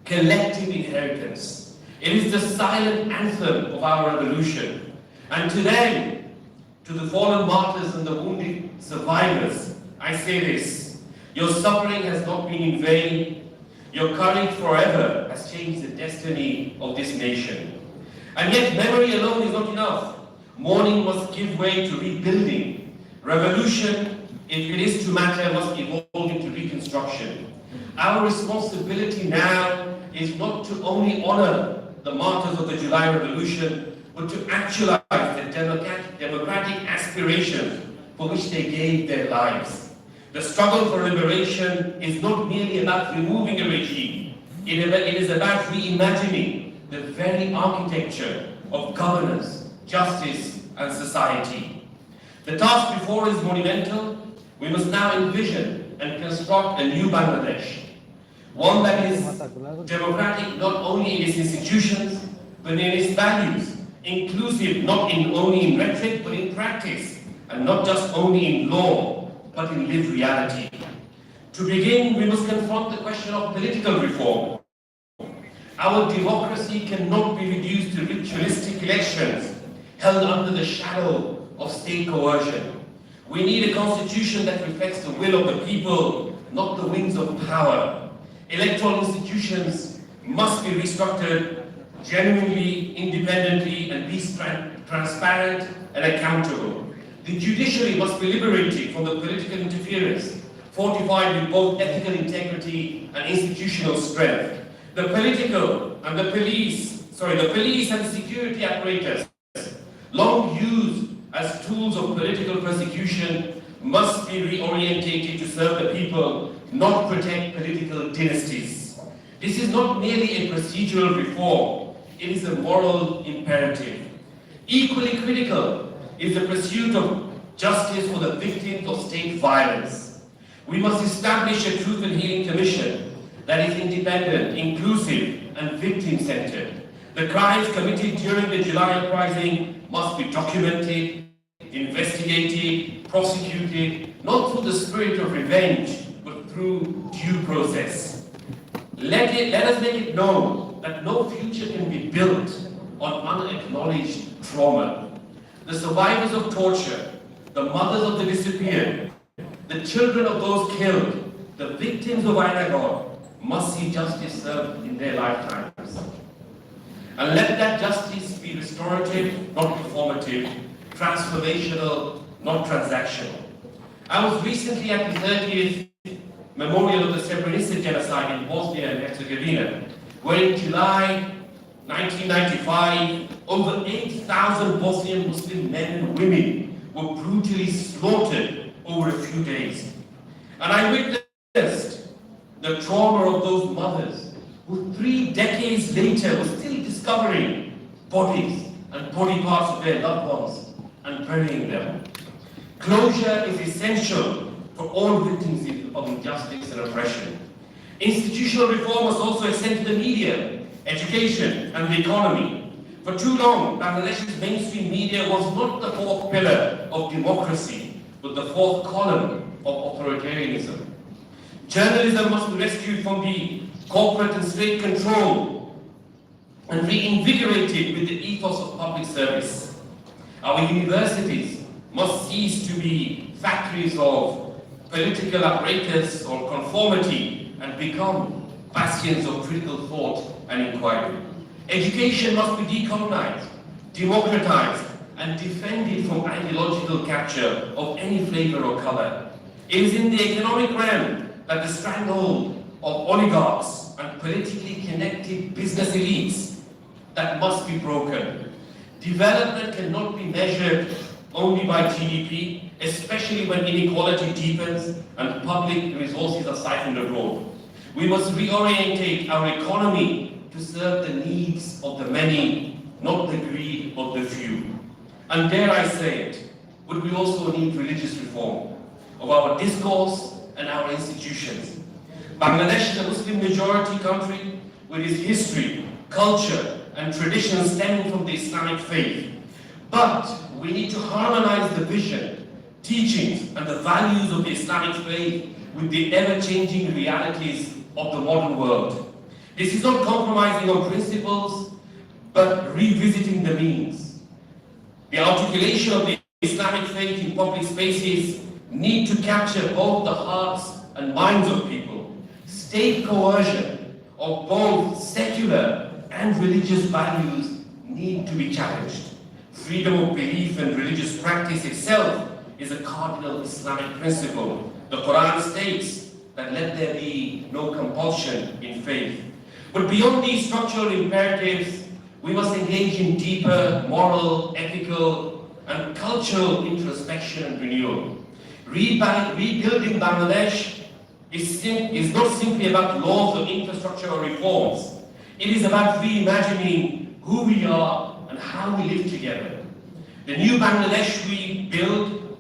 collective inheritance. It is the silent anthem of our revolution. And to them, to the fallen martyrs and the wounded survivors, I say this: your suffering has not been in vain. Your courage forever has changed the destiny of this nation. And yet memory alone is not enough. Mourning must give way to rebuilding. Revolution, if it is to matter, must evolve into reconstruction. Our responsibility now is not to only honor the martyrs of the July Revolution, but to actualize the democratic aspirations for which they gave their lives. The struggle for liberation is not merely about removing a regime. It is about reimagining the very architecture of governance, justice, and society. The task before us is monumental. We must now envision and construct a new Bangladesh, one that is democratic not only in its institutions, but in its values, inclusive not only in rhetoric, but in practice, and not just only in law, but in lived reality. To begin, we must confront the question of political reform. Our democracy cannot be reduced to ritualistic elections held under the shadow of state coercion. We need a constitution that reflects the will of the people, not the wings of power. Electoral institutions must be restructured genuinely, independently, and be transparent and accountable. The judiciary must be liberated from the political interference, fortified with both ethical integrity and institutional strength. The police and the security apparatus, long used as tools of political persecution, must be reorientated to serve the people, not protect political dynasties. This is not merely a procedural reform, it is a moral imperative. Equally critical is the pursuit of justice for the victims of state violence. We must establish a Truth and Healing Commission that is independent, inclusive, and victim-centered. The crimes committed during the July uprising must be documented, investigated, prosecuted, not through the spirit of revenge, but through due process. Let us make it known that no future can be built on unacknowledged trauma. The survivors of torture, the mothers of the disappeared, the children of those killed, the victims of Anagon must see justice served in their lifetimes. And let that justice be restorative, not performative, transformational, not transactional. I was recently at the 30th memorial of the Srebrenica genocide in Bosnia and Herzegovina, where in July 1995, over 8,000 Bosnian Muslim men and women were brutally slaughtered over a few days. And I witnessed the trauma of those mothers who 3 decades later were still discovering bodies and body parts of their loved ones and burying them. Closure is essential for all victims of injustice and oppression. Institutional reform must also extend to the media, education, and the economy. For too long, Bangladesh's mainstream media was not the fourth pillar of democracy, but the fourth column of authoritarianism. Journalism must be rescued from the corporate and state control and reinvigorated with the ethos of public service. Our universities must cease to be factories of political apparatus or conformity and become bastions of critical thought and inquiry. Education must be decolonized, democratized, and defended from ideological capture of any flavor or color. It is in the economic realm that the stranglehold of oligarchs and politically connected business elites that must be broken. Development cannot be measured only by GDP, especially when inequality deepens and public resources are siphoned abroad. We must reorientate our economy to serve the needs of the many, not the greed of the few. And dare I say it, but we also need religious reform of our discourse and our institutions. Bangladesh is a Muslim majority country with its history, culture, and traditions stemming from the Islamic faith. But we need to harmonize the vision, teachings, and the values of the Islamic faith with the ever-changing realities of the modern world. This is not compromising on principles, but revisiting the means. The articulation of the Islamic faith in public spaces need to capture both the hearts and minds of people. State coercion of both secular and religious values need to be challenged. Freedom of belief and religious practice itself is a cardinal Islamic principle. The Quran states that let there be no compulsion in faith. But beyond these structural imperatives, we must engage in deeper moral, ethical, and cultural introspection and renewal. Rebuilding Bangladesh is not simply about laws or infrastructure or reforms. It is about reimagining who we are and how we live together. The new Bangladesh we build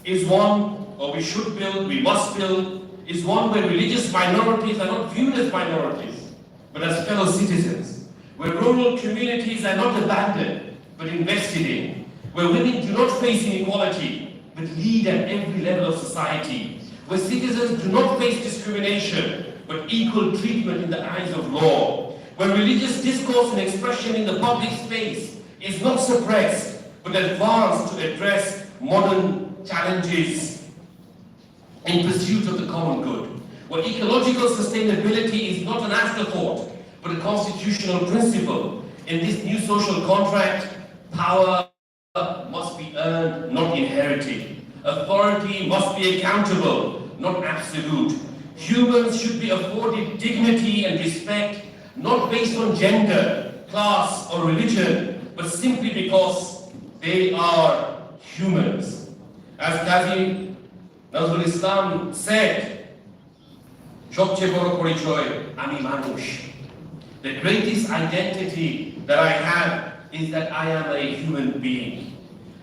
is one, or we should build, we must build, is one where religious minorities are not viewed as minorities, but as fellow citizens, where rural communities are not abandoned, but invested in, where women do not face inequality, but lead at every level of society, where citizens do not face discrimination, but equal treatment in the eyes of law, where religious discourse and expression in the public space is not suppressed, but advanced to address modern challenges in pursuit of the common good, where ecological sustainability is not an afterthought, but a constitutional principle. In this new social contract, power must be earned, not inherited. Authority must be accountable, not absolute. Humans should be afforded dignity and respect, not based on gender, class, or religion, but simply because they are humans. As Qazi Nazrul Islam said, "Shobche boro porichoy, ami manush." The greatest identity that I have is that I am a human being.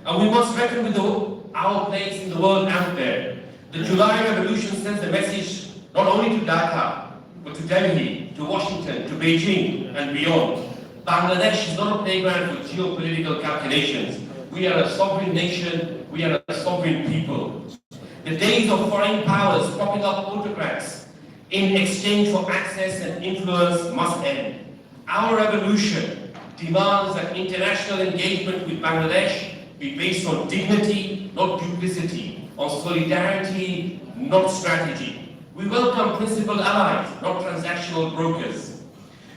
And we must reckon with our place in the world out there. The July Revolution sends a message not only to Dhaka, but to Delhi, to Washington, to Beijing, and beyond. Bangladesh is not a playground for geopolitical calculations. We are a sovereign nation, we are a sovereign people. The days of foreign powers propping up autocrats in exchange for access and influence must end. Our revolution demands that international engagement with Bangladesh be based on dignity, not duplicity, on solidarity, not strategy. We welcome principled allies, not transactional brokers.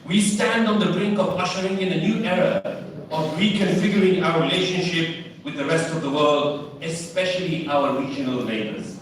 We stand on the brink of ushering in a new era of reconfiguring our relationship with the rest of the world, especially our regional neighbors.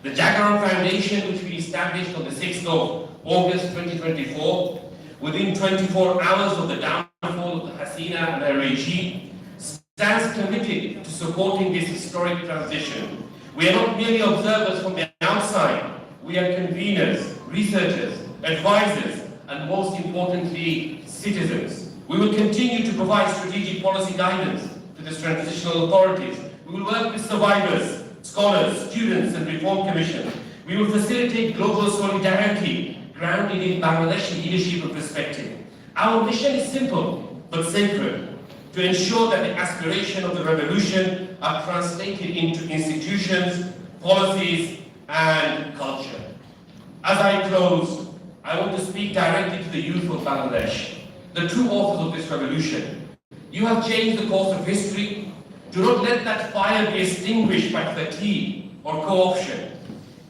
The Jagaran Foundation, which we established on the 6th of August 2024, within 24 hours of the downfall of the Hasina and her regime, stands committed to supporting this historic transition. We are not merely observers from the outside, we are conveners, researchers, advisors, and most importantly, citizens. We will continue to provide strategic policy guidance to the transitional authorities. We will work with survivors, scholars, students, and reform commissions. We will facilitate global solidarity grounded in Bangladeshi leadership and perspective. Our mission is simple but sacred: to ensure that the aspirations of the revolution are translated into institutions, policies, and culture. As I close, I want to speak directly to the youth of Bangladesh, the true authors of this revolution. You have changed the course of history. Do not let that fire be extinguished by fatigue or co-option.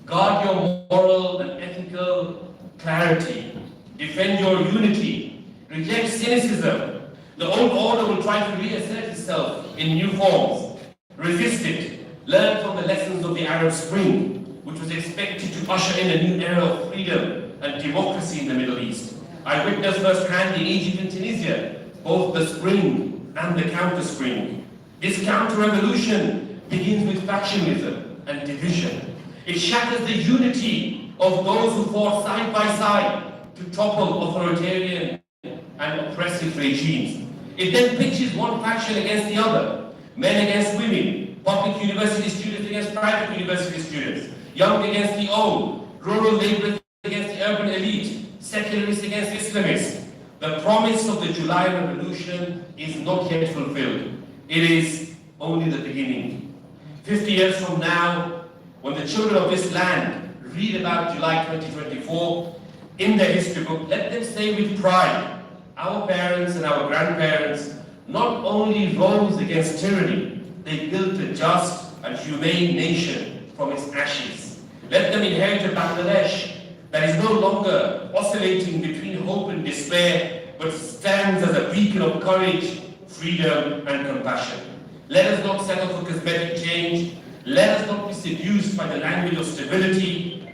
Guard your moral and ethical clarity. Defend your unity. Reject cynicism. The old order will try to reassert itself in new forms. Resist it. Learn from the lessons of the Arab Spring, which was expected to usher in a new era of freedom and democracy in the Middle East. I witnessed firsthand in Egypt and Tunisia both the spring and the counter-spring. This counter-revolution begins with factionalism and division. It shatters the unity of those who fought side by side to topple authoritarian and oppressive regimes. It then pitches one faction against the other, men against women, public university students against private university students, young against the old, rural laborers against the urban elite, secularists against Islamists. The promise of the JUlY revolution is not yet fulfilled. It is only the beginning. 50 years from now, when the children of this land read about JUlY 2024 in their history book, let them say with pride, our parents and our grandparents not only rose against tyranny, they built a just and humane nation from its ashes. Let them inherit a Bangladesh that is no longer oscillating between hope and despair, but stands as a beacon of courage, freedom, and compassion. Let us not settle for cosmetic change. Let us not be seduced by the language of stability.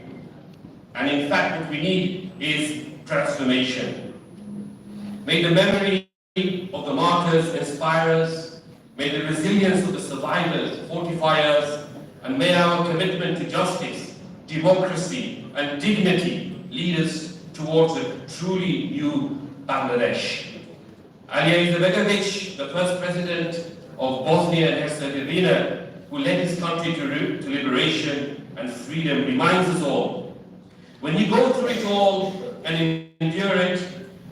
And in fact, what we need is transformation. May the memory of the martyrs inspire us. May the resilience of the survivors fortify us. And may our commitment to justice, democracy, and dignity lead us towards a truly new Bangladesh. Alija Izetbegovic, the first president of Bosnia and Herzegovina, who led his country to liberation and freedom, reminds us all, when you go through it all and endure it,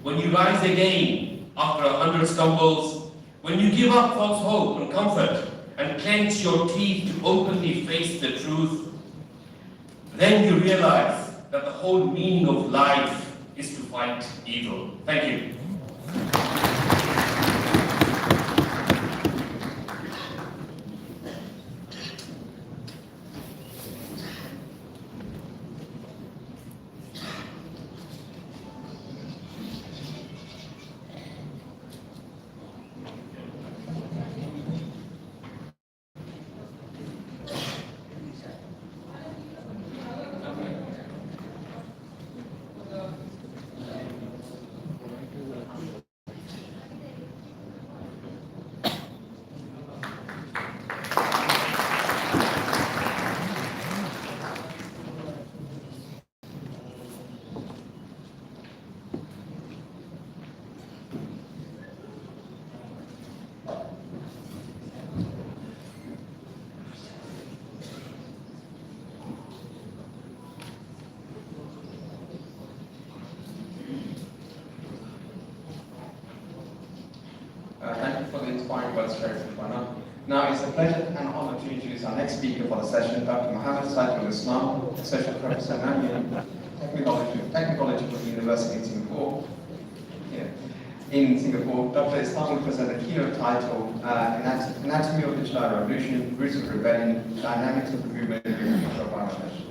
when you rise again after 100 stumbles, when you give up false hope and comfort and clench your teeth to openly face the truth, then you realize that the whole meaning of life is to fight evil. Thank you.
Thank you for the inspiring words, Sheriff Rana. Now it's a pleasure and honor to introduce our next speaker for the session, Dr. Muhammad Saiful Islam, Associate Professor Nanyang, Technology from the University in Singapore. In Singapore, Dr. Islam will present a keynote titled Anatomy of the July Revolution, Roots of Rebellion, Dynamics of the Movement in the Future of Bangladesh.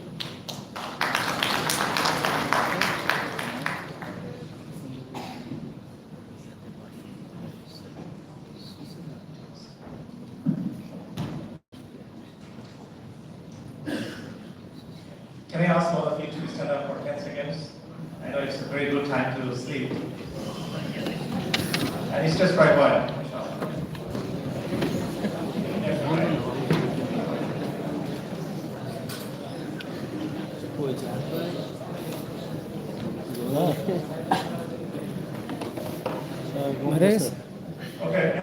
Can I ask all of you to stand up for 10 seconds? I know it's a very good time to sleep. And it's just for a while. Okay.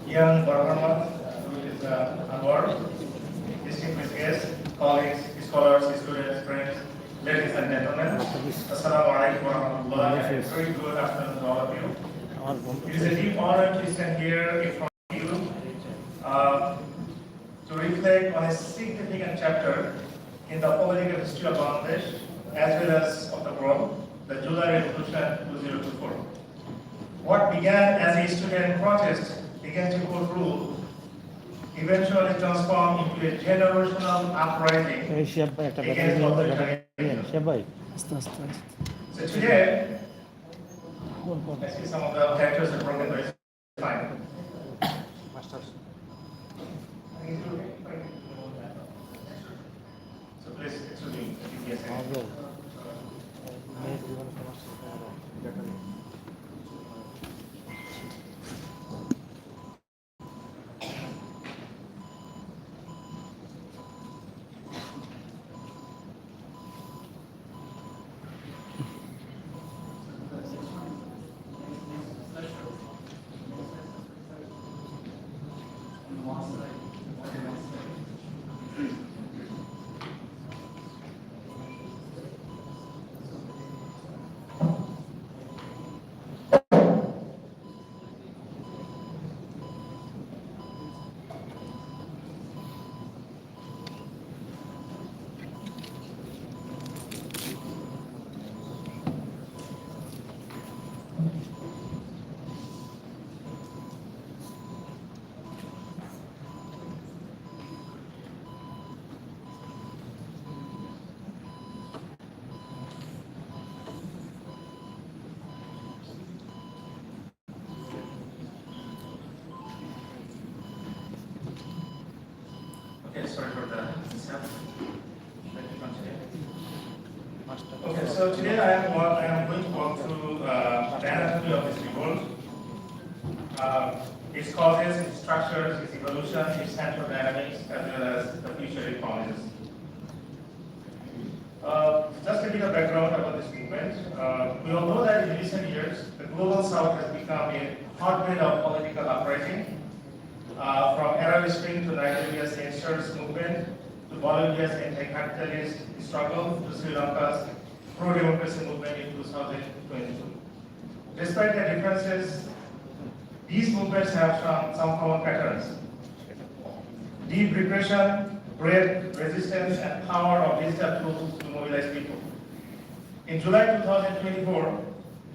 Young Barahmat, who is Anwar, distinguished guests, colleagues, scholars, students, friends, ladies and gentlemen. Assalamu alaikum wa rahmatullah, and very good afternoon to all of you. It is a deep honor to stand here in front of you to reflect on a significant chapter in the political history of Bangladesh as well as of the world, the July Revolution 2024. What began as a student protest against the court rule eventually transformed into a generational uprising against authoritarianism. So today, I see some of the characters are broken, but it's fine. So please excuse me. Yes, okay, sorry for the mishap. Okay, so today I am going to walk through the anatomy of this revolt, its causes, its structures, its evolution, its central dynamics, as well as the future it promises. Just a bit of background about this movement. We all know that in recent years, the global south has become a hotbed of political uprising. From Arab Spring to Nigeria's Ensures movement, to Bolivia's anti-capitalist struggle, to Sri Lanka's pro-democracy movement in 2022. Despite their differences, these movements have some common patterns. Deep repression, brave resistance, and power of digital tools to mobilize people. In July 2024,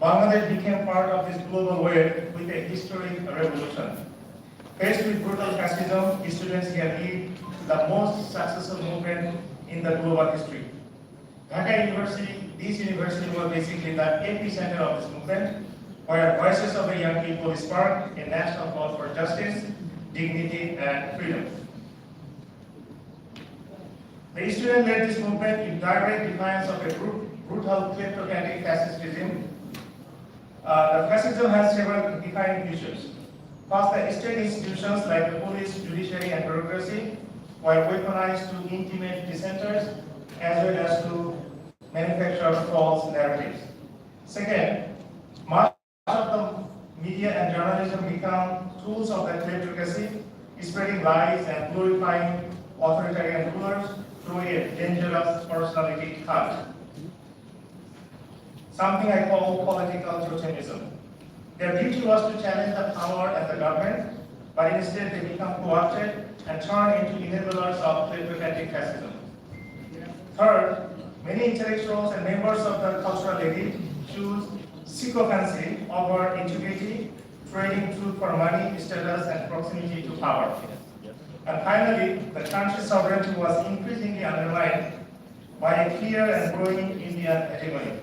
Bangladesh became part of this global wave with a historic revolution. Faced with brutal fascism, students here lead the most successful movement in the global history. Dhaka University, this university was basically the epicenter of this movement, where voices of the young people sparked a national call for justice, dignity, and freedom. The students led this movement in direct defiance of a brutal kleptocratic fascist regime. The fascism has several defining features. First, the state institutions like the police, judiciary, and bureaucracy were weaponized to intimidate dissenters as well as to manufacture false narratives. Second, much of the media and journalism become tools of the kleptocracy, spreading lies and glorifying authoritarian rulers through a dangerous personality cult. Something I call political totemism. Their duty was to challenge the power and the government, but instead they become co-opted and turn into enablers of kleptocratic fascism. Third, many intellectuals and members of the cultural elite choose sycophancy over integrity, trading truth for money, status, and proximity to power. And finally, the country's sovereignty was increasingly undermined by a clear and growing Indian hegemony.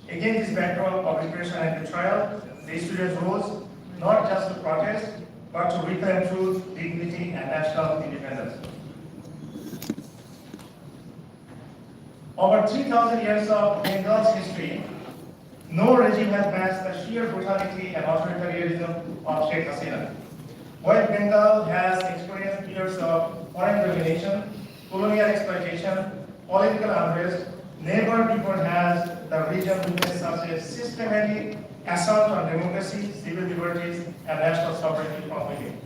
Against this backdrop of repression and betrayal, the students rose not just to protest, but to reclaim truth, dignity, and national independence. Over 3,000 years of Bengal's history, no regime has matched the sheer brutality and authoritarianism of Sheikh Hasina. While Bengal has experienced years of foreign domination, colonial exploitation, political unrest, never before has the region witnessed such a systematic assault on democracy, civil liberties, and national sovereignty from within.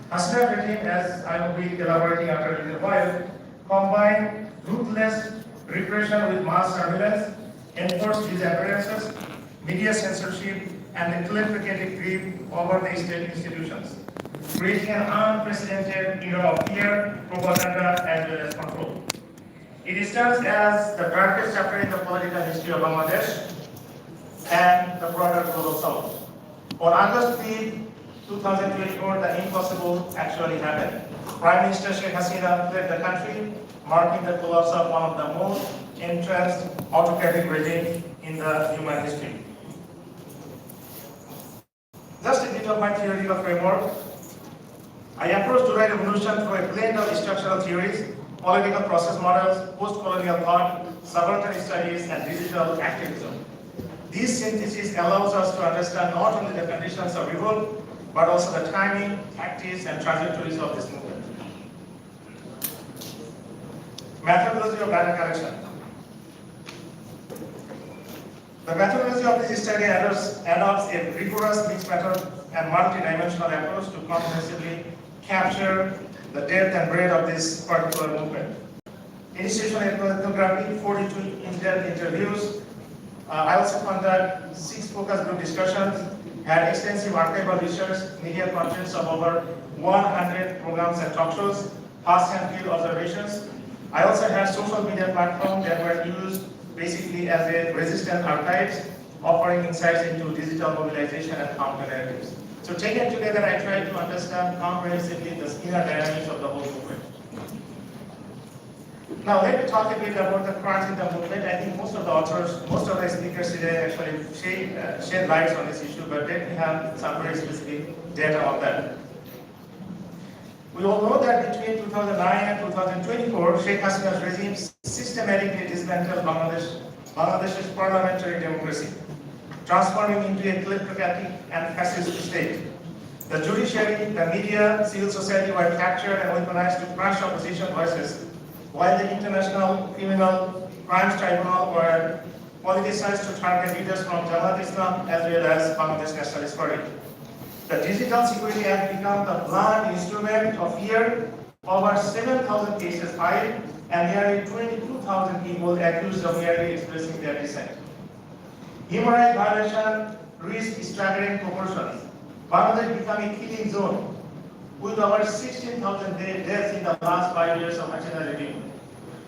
Hasina's regime, as I will be elaborating after a little while, combined ruthless repression with mass surveillance, enforced disappearances, media censorship, and the kleptocratic grip over the state institutions, creating an unprecedented era of fear, propaganda, as well as control. It stands as the darkest chapter in the political history of Bangladesh and the broader global south. On August 3, 2024, the impossible actually happened. Prime Minister Sheikh Hasina fled the country, marking the collapse of one of the most entrenched autocratic regimes in the human history. Just a bit of my theoretical framework. I approach July revolution through a blend of structural theories, political process models, post-colonial thought, subaltern studies, and digital activism. This synthesis allows us to understand not only the conditions of revolt, but also the timing, tactics, and trajectories of this movement. Methodology of data collection. The methodology of this study adopts a rigorous mixed method and multi-dimensional approach to comprehensively capture the depth and breadth of this particular movement. Institutional ethnography, 42 in-depth interviews. I also conduct 6 focus group discussions, had extensive archival research, media contents of over 100 programs and talk shows, first-hand field observations. I also had social media platforms that were used basically as a resistant archives, offering insights into digital mobilization and counter-narratives. So taken together, I tried to understand comprehensively the inner dynamics of the whole movement. Now let me talk a bit about the cracks in the movement. I think most of the authors, most of the speakers today actually shed lights on this issue, but let me have some very specific data on that. We all know that between 2009 and 2024, Sheikh Hasina's regime systematically dismantled Bangladesh's parliamentary democracy, transforming into a kleptocratic and fascist state. The judiciary, the media, civil society were captured and weaponized to crush opposition voices, while the International Criminal Crimes Tribunal were politicized to target leaders from Jamaat Islam as well as Bangladesh Nationalist Party. The Digital Security Act became the blunt instrument of fear. Over 7,000 cases filed and nearly 22,000 people accused of merely expressing their dissent. Human rights violation reached staggering proportions. Bangladesh became a killing zone, with over 16,000 deaths in the last 5 years of Hasina regime.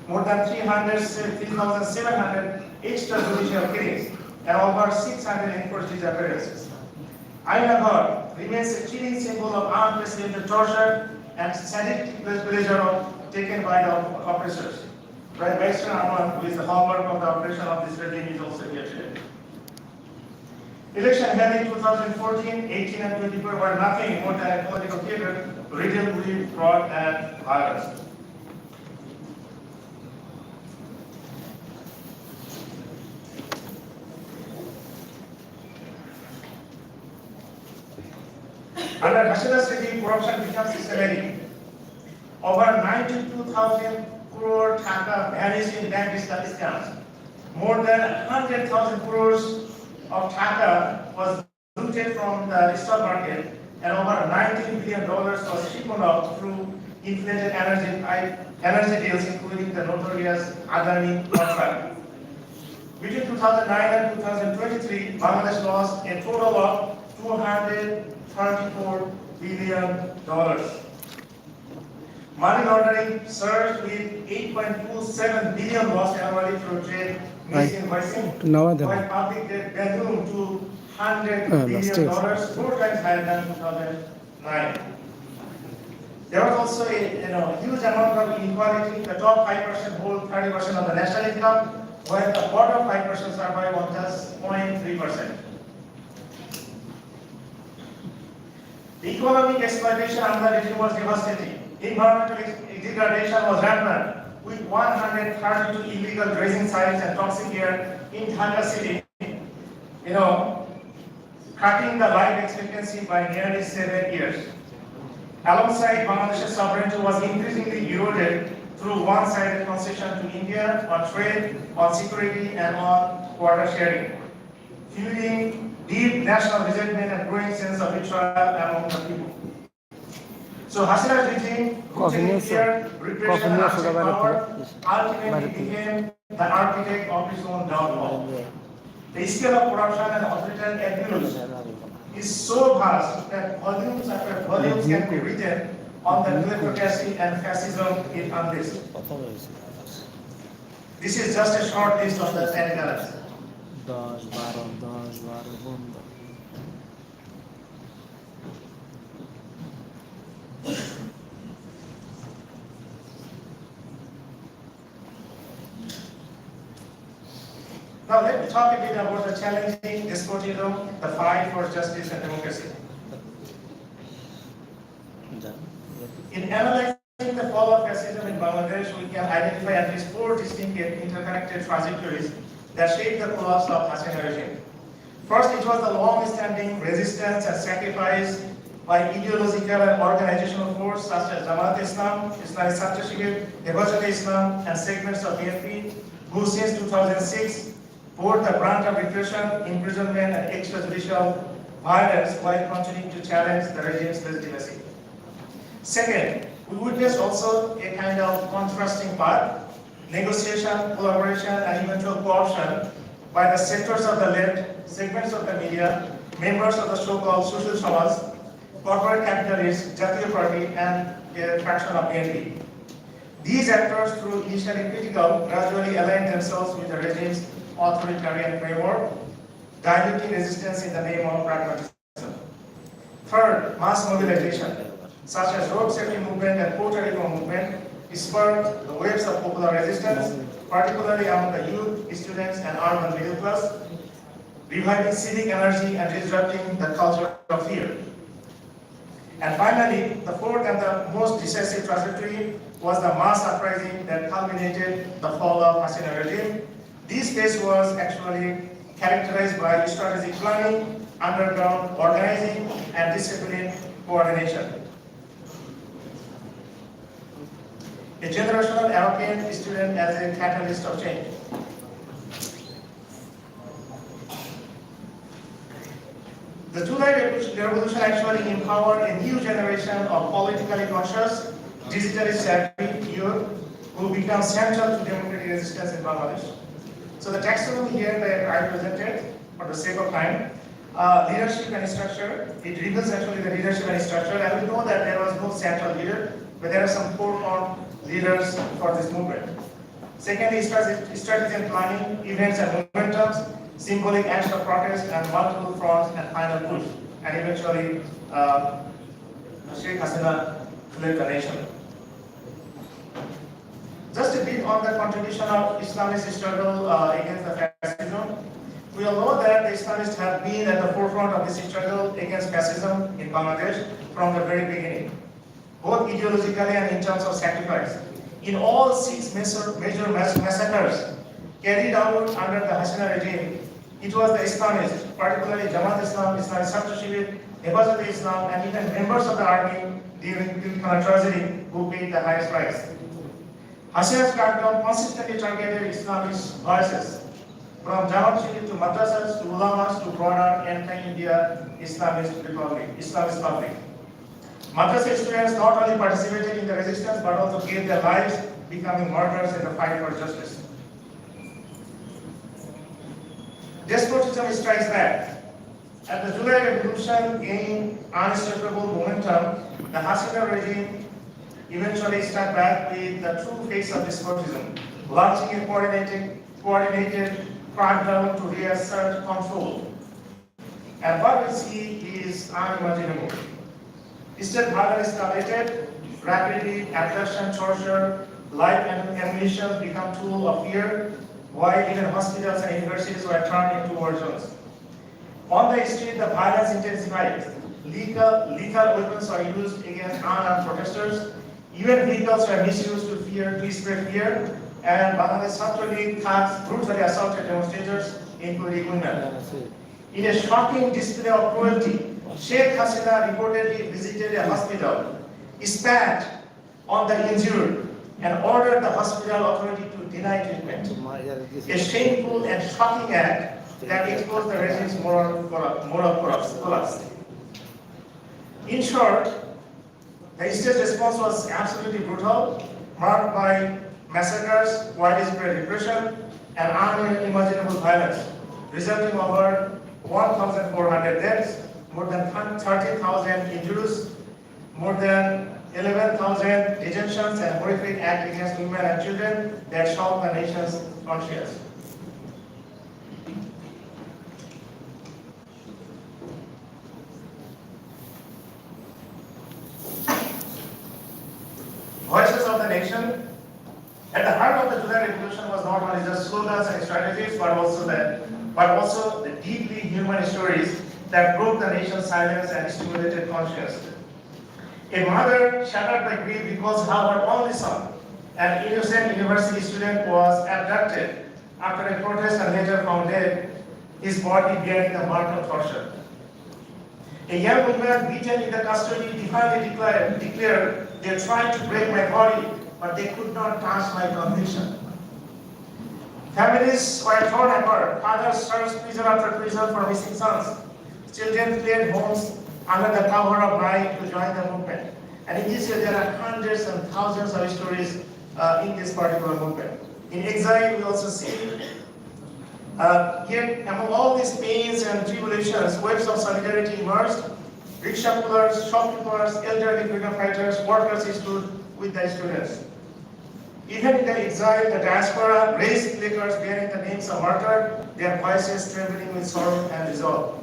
More than 3,700 extrajudicial killings and over 600 enforced disappearances. Ainabad remains a chilling symbol of unprecedented torture and sadistic pleasure taken by the oppressors. Right, Baxter Ahmad, who is the hallmark of the operation of this regime, is also here today. Election held in 2014, 18 and 24 were nothing more than a political theater riddled with fraud and violence. Under Hasina's regime, corruption became systematic. Over 92,000 crore taka vanished in bank scams. More than 100,000 crores of taka was looted from the stock market, and over $19 billion was shipped out through inflated energy deals, including the notorious Adani contract. Between 2009 and 2023, Bangladesh lost a total of $234 billion. Money laundering surged with 8.27 billion lost annually through trade misinvoicing, while public debt ballooned to $100 billion, 4 times higher than 2009. There was also a huge amount of inequality. The top 5% hold 30% of the national income, while the bottom 5% survive on just 0.3%. The economic exploitation under the regime was devastating. Environmental degradation was rampant, with 132 illegal grazing sites and toxic air in Dhaka city, cutting the life expectancy by nearly 7 years. Alongside, Bangladesh's sovereignty was increasingly eroded through one-sided concession to India on trade, on security, and on water sharing, fueling deep national resentment and growing sense of betrayal among the people. So Hasina's regime, rooted in fear, repression, and absent power, ultimately became the architect of its own downfall. The scale of corruption and authoritarian abuse is so vast that volumes after volumes can be written on the kleptocracy and fascism it unleashed. This is just a short list of the anecdotes. Now let me talk a bit about the challenging despotism, the fight for justice and democracy. In analyzing the fall of fascism in Bangladesh, we can identify at least 4 distinct yet interconnected trajectories that shaped the collapse of Hasina regime. First, it was the long-standing resistance and sacrifice by ideological and organizational force such as Jamaat Islam, Islamic Chhatra Shibir, Hifazat Islam, and segments of BNP, who since 2006 bore the brunt of repression, imprisonment, and extrajudicial violence while continuing to challenge the regime's legitimacy. Second, we witnessed also a kind of contrasting path, negotiation, collaboration, and eventual co-option by the sectors of the left, segments of the media, members of the so-called social samaj, corporate capitalists, Jatiya Party, and a fraction of BNP. These actors, through initially critical, gradually aligned themselves with the regime's authoritarian framework, diluting resistance in the name of pragmatism. Third, mass mobilization, such as road safety movement and Puerto Rico movement, spurred the waves of popular resistance, particularly among the youth, students, and urban middle class, reviving civic energy and disrupting the culture of fear. And finally, the fourth and the most decisive trajectory was the mass uprising that culminated the fall of Hasina regime. This phase was actually characterized by strategic planning, underground organizing, and disciplined coordination. A generational European student as a catalyst of change. The July revolution actually empowered a new generation of politically conscious, digitally savvy youth who become central to democratic resistance in Bangladesh. So the taxonomy here that I presented, for the sake of time, leadership and structure, it reveals actually the leadership and structure, and we know that there was no central leader, but there are some four leaders for this movement. Secondly, strategy and planning, events and momentums, symbolic acts of protest, and multiple fronts, and final push, and eventually Sheikh Hasina led the nation. Just a bit on the contribution of Islamist struggle against the fascism. We all know that the Islamists have been at the forefront of this struggle against fascism in Bangladesh from the very beginning, both ideologically and in terms of sacrifice. In all 6 major massacres carried out under the Hasina regime, it was the Islamists, particularly Jamaat Islam, Islamic Chhatra Shibir, Hifazat Islam, and even members of the army during the tragedy who paid the highest price. Hasina's crackdown consistently targeted Islamist voices, from Jamaat to madrasas to ulamas to broader anti-India Islamist public. Madrasa students not only participated in the resistance but also gave their lives, becoming martyrs in the fight for justice. Despotism strikes back. As the JUlY revolution gained unstoppable momentum, the Hasina regime eventually struck back with the true face of despotism, launching a coordinated crackdown to reassert control. And what we see is unimaginable. State violence escalated, rapidly abduction, torture, life and ammunition become tool of fear, while even hospitals and universities were turned into war zones. On the street, the violence intensified. Lethal weapons are used against unarmed protesters. Even vehicles were misused to spread fear. And Bangladesh Chhatra thugs brutally assaulted demonstrators, including women. In a shocking display of cruelty, Sheikh Hasina reportedly visited a hospital, spat on the injured, and ordered the hospital authority to deny treatment. A shameful and shocking act that exposed the regime's moral collapse. In short, the state's response was absolutely brutal, marked by massacres, widespread repression, and unimaginable violence, resulting in over 1,400 deaths, more than 30,000 injuries, more than 11,000 detentions, and horrific acts against women and children that shocked the nation's conscience. Voices of the nation. At the heart of the JUlY revolution was not only just slogans and strategies, but also the deeply human stories that broke the nation's silence and stimulated conscience. A mother shattered by grief because her only son, an innocent university student, was abducted after a protest and later found dead, his body bearing the mark of torture. A young woman beaten in the custody defiantly declared, "They tried to break my body, but they could not touch my conviction." Families were torn apart. Fathers searched prison after prison for missing sons. Children fled homes under the cover of night to join the movement. And in this year, there are hundreds and thousands of stories in this particular movement. In exile, we also see, yet among all these pains and tribulations, waves of solidarity emerged. Rickshaw pullers, shopkeepers, elderly freedom fighters, workers stood with the students. Even in the exile, the diaspora raised placards bearing the names of martyrs, their voices trembling with sorrow and resolve.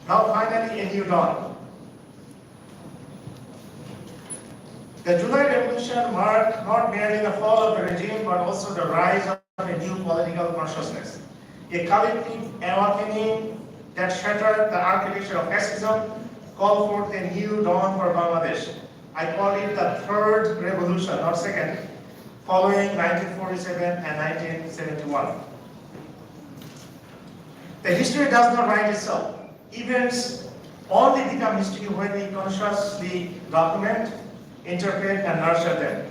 Now finally, a new dawn. The JUlY revolution marked not merely the fall of the regime, but also the rise of a new political consciousness. A collective awakening that shattered the architecture of fascism, called forth a new dawn for Bangladesh. I call it the third revolution, not second, following 1947 and 1971. The history does not write itself. Events only become history when we consciously document, interpret, and nurture them.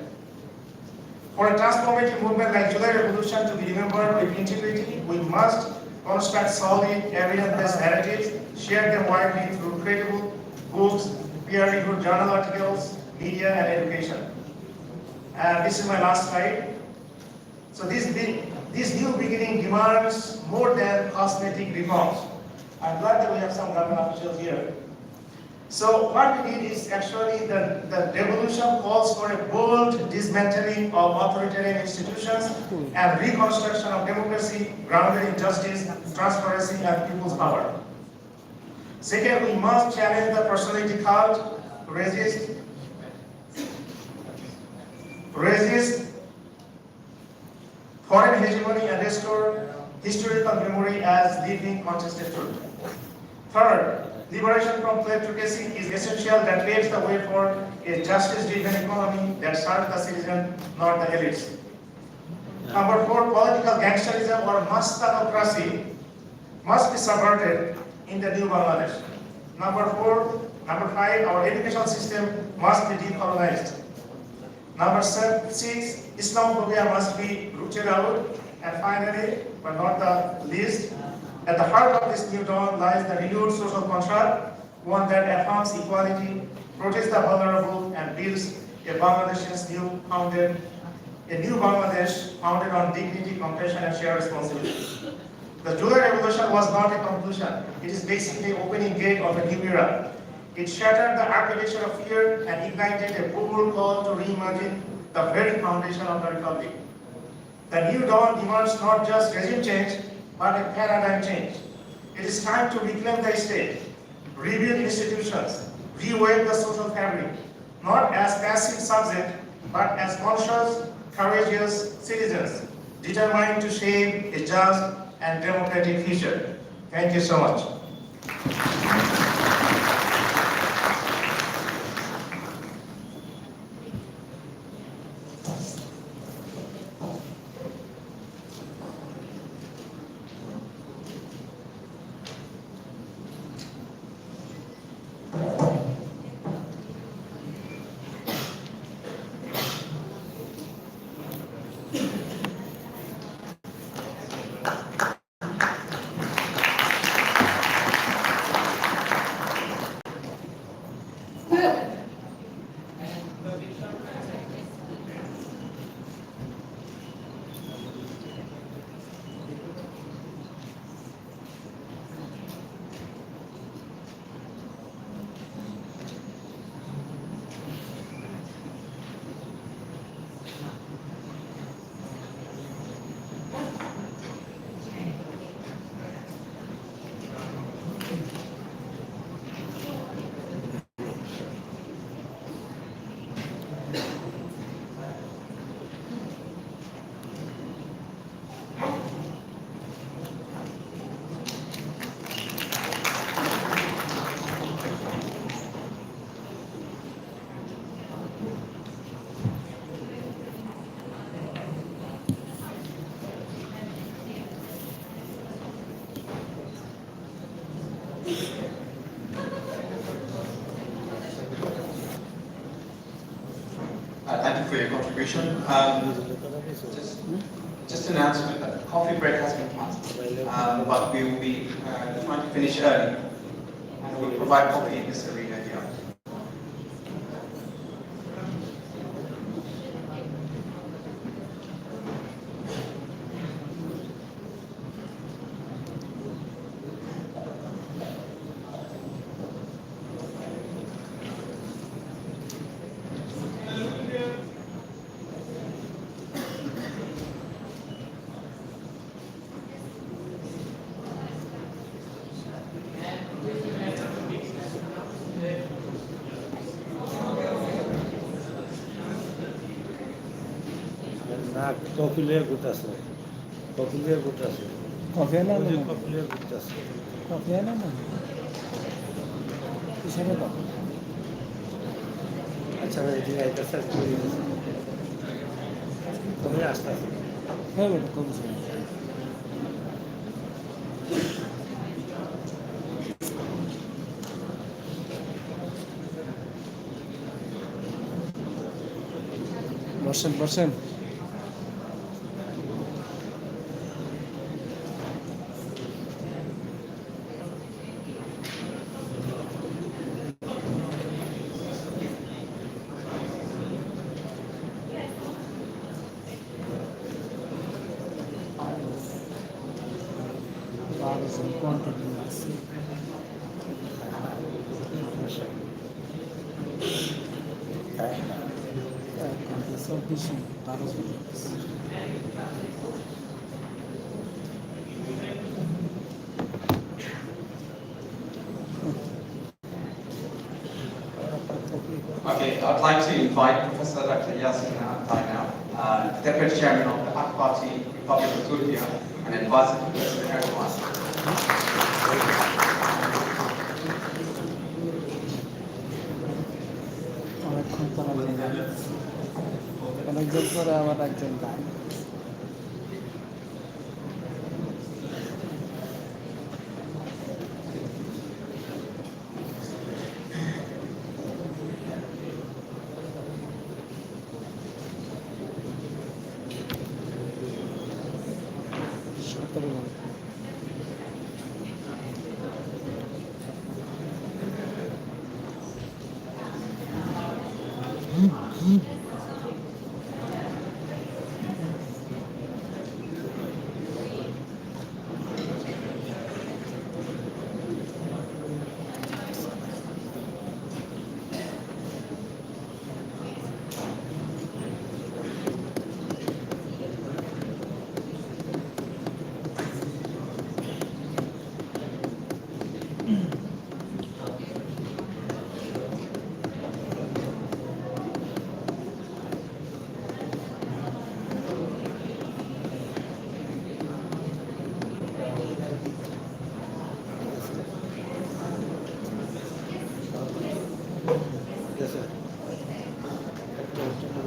For a transformative movement like JUlY revolution to be remembered with integrity, we must construct solid, evidence-based narratives, share them widely through credible books, peer-reviewed journal articles, media, and education. This is my last slide. So this new beginning demands more than cosmetic reforms. I'm glad that we have some government officials here. So what we need is actually the revolution calls for a bold dismantling of authoritarian institutions and reconstruction of democracy grounded in justice, transparency, and people's power. Second, we must challenge the personality cult, resist foreign hegemony, and restore historical memory as living contested truth. Third, liberation from kleptocracy is essential that paves the way for a justice-driven economy that serves the citizen, not the elites. Number four, political gangsterism or mastocracy must be subverted in the new Bangladesh. Number five, our education system must be decolonized. Number 6, Islamophobia must be rooted out. And finally, but not the least, at the heart of this new dawn lies the renewed social contract, one that affirms equality, protects the vulnerable, and builds a new Bangladesh founded on dignity, compassion, and shared responsibility. The JUlY revolution was not a conclusion. It is basically the opening gate of a new era. It shattered the architecture of fear and ignited a bold call to reimagine the very foundation of the republic. The new dawn demands not just regime change, but a paradigm change. It is time to reclaim the state, rebuild institutions, rewave the social fabric, not as passive subjects, but as conscious, courageous citizens, determined to shape a just and democratic future. Thank you so much.
Thank you for your contribution. Just an announcement that the coffee break has been cancelled, but we will be trying to finish early, and we'll provide coffee in this arena here.
কপিলের গুট আছে কপিলের গুট আছে
coffee না
কপিলের গুট আছে
coffee না কিসের coffee
আচ্ছা এদিকে আইতেছে তুমি আসতে
হ্যাঁ বেটা কফি বসেন
Okay, I'd like to invite Professor Dr. Yasin now, Deputy Chairman of the AK Party Republic of Turkey and advisor to President Erdogan.
অনেকজন পরে আবার একজন গান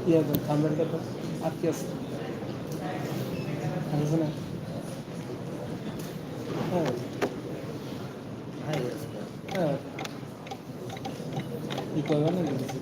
ইয়ে থামবেন কত আটকে আছে আছে না হ্যাঁ হ্যাঁ ই করবে না কিছু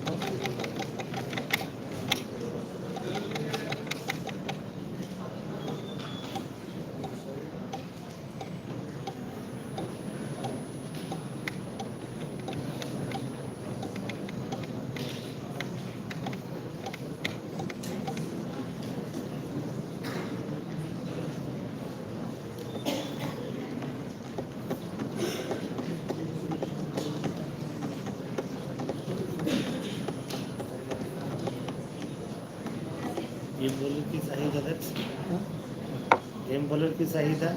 गेम बॉलर की चाहिए गेम बॉलर की चाहिए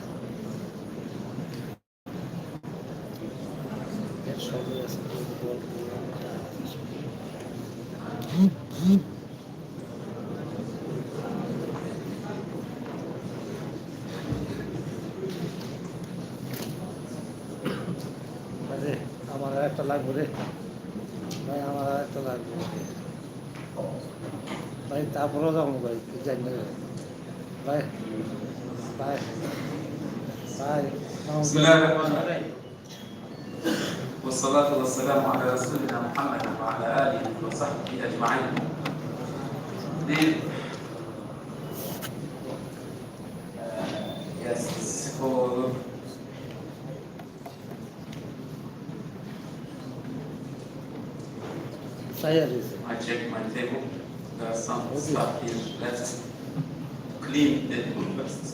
अरे हमारा एक लागो रे भाई हमारा एक लागो भाई तापरो जाऊँ भाई जाने भाई bye bye
بسم الله الرحمن الرحيم والصلاة والسلام على رسولنا محمد وعلى آله وصحبه أجمعين. Yes, for I check my table. There are some stuff here left. Clean the table first.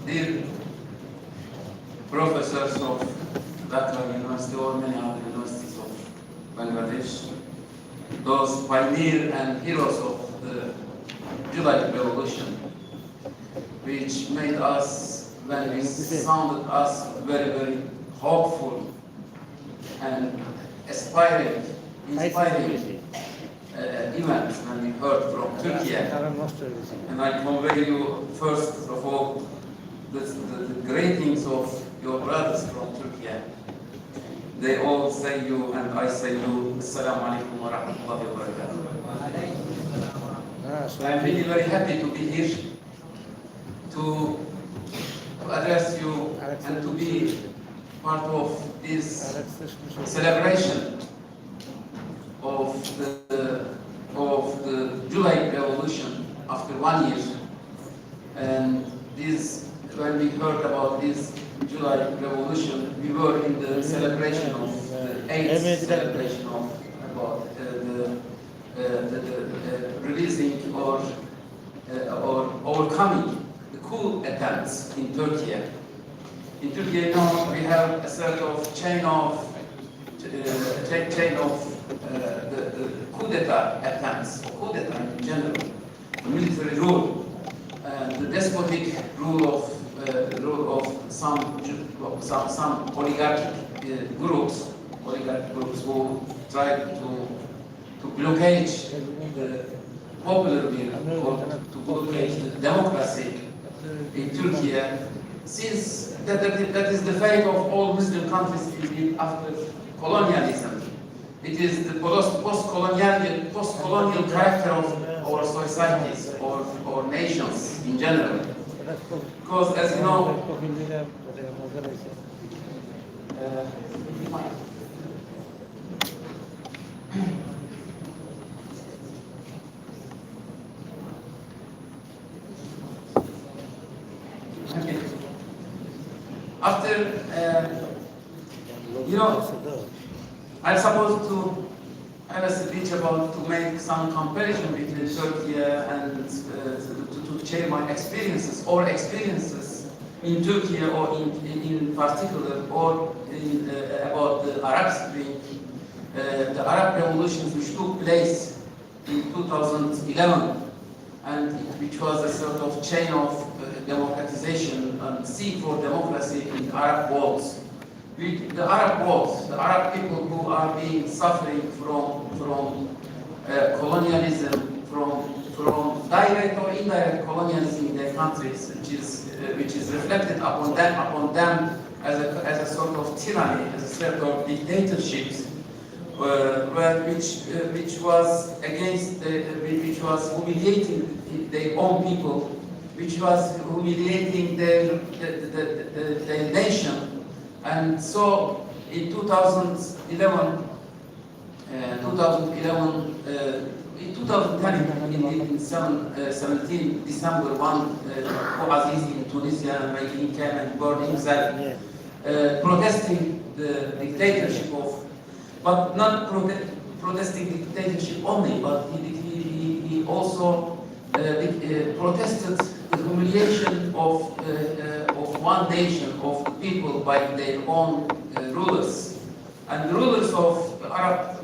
Dear professors of Dhaka University or many other universities of Bangladesh, those pioneers and heroes of the JUlY revolution, which made us, when we sounded us very, very hopeful and inspiring events when we heard from Turkey. And I convey you first of all the greetings of your brothers from Turkey. They all say you and I say you, Assalamu alaikum wa rahmatullahi wa barakatuh. I'm really very happy to be here to address you and to be part of this celebration of the JUlY revolution after 1 year. And this, when we heard about this JUlY revolution, we were in the celebration of the 8th celebration of about the releasing or overcoming the coup attempts in Turkey. In Turkey, you know, we have a sort of chain of the coup d'etat attempts, coup d'etat in general, the military rule, the despotic rule of some oligarchic groups who try to blockade the popular will or to blockade the democracy in Turkey. Since that is the fate of all Muslim countries after colonialism. It is the post-colonial character of our societies or nations in general. Because as you know, After, you know, I'm supposed to have a speech about to make some comparison between Turkey and to share my experiences or experiences in Turkey or in particular or in, about the Arab Spring, the Arab revolutions which took place in 2011 and which was a sort of chain of democratization and seek for democracy in the Arab world. The Arab world, the Arab people who are being suffering from colonialism, from direct or indirect colonialism in their countries, which is reflected upon them as a sort of tyranny, as a sort of dictatorships, which was humiliating their own people, which was humiliating their nation. And so in 2011, in 2010, in 17 December, Aziz in Tunisia he came and burned himself, protesting the dictatorship of, but not protesting dictatorship only, but he also protested the humiliation of one nation, of the people by their own rulers. And the rulers of Arab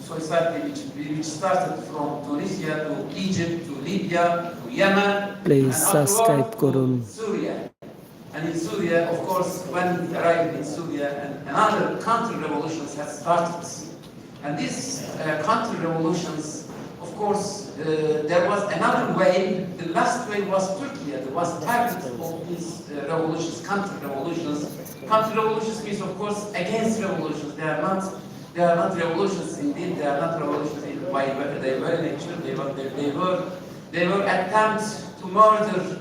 society, which started from Tunisia to Egypt to Libya to Yemen,
Please
and
subscribe
afterward to Syria. And in Syria, of course, when he arrived in Syria, and another counter-revolutions had started. And these counter-revolutions, of course, there was another wave. The last wave was Turkey. There was target of these revolutions, counter-revolutions. Counter-revolutions means, of course, against revolutions. They are not revolutions. Indeed, they are not revolutions by their very nature. They were attempts to murder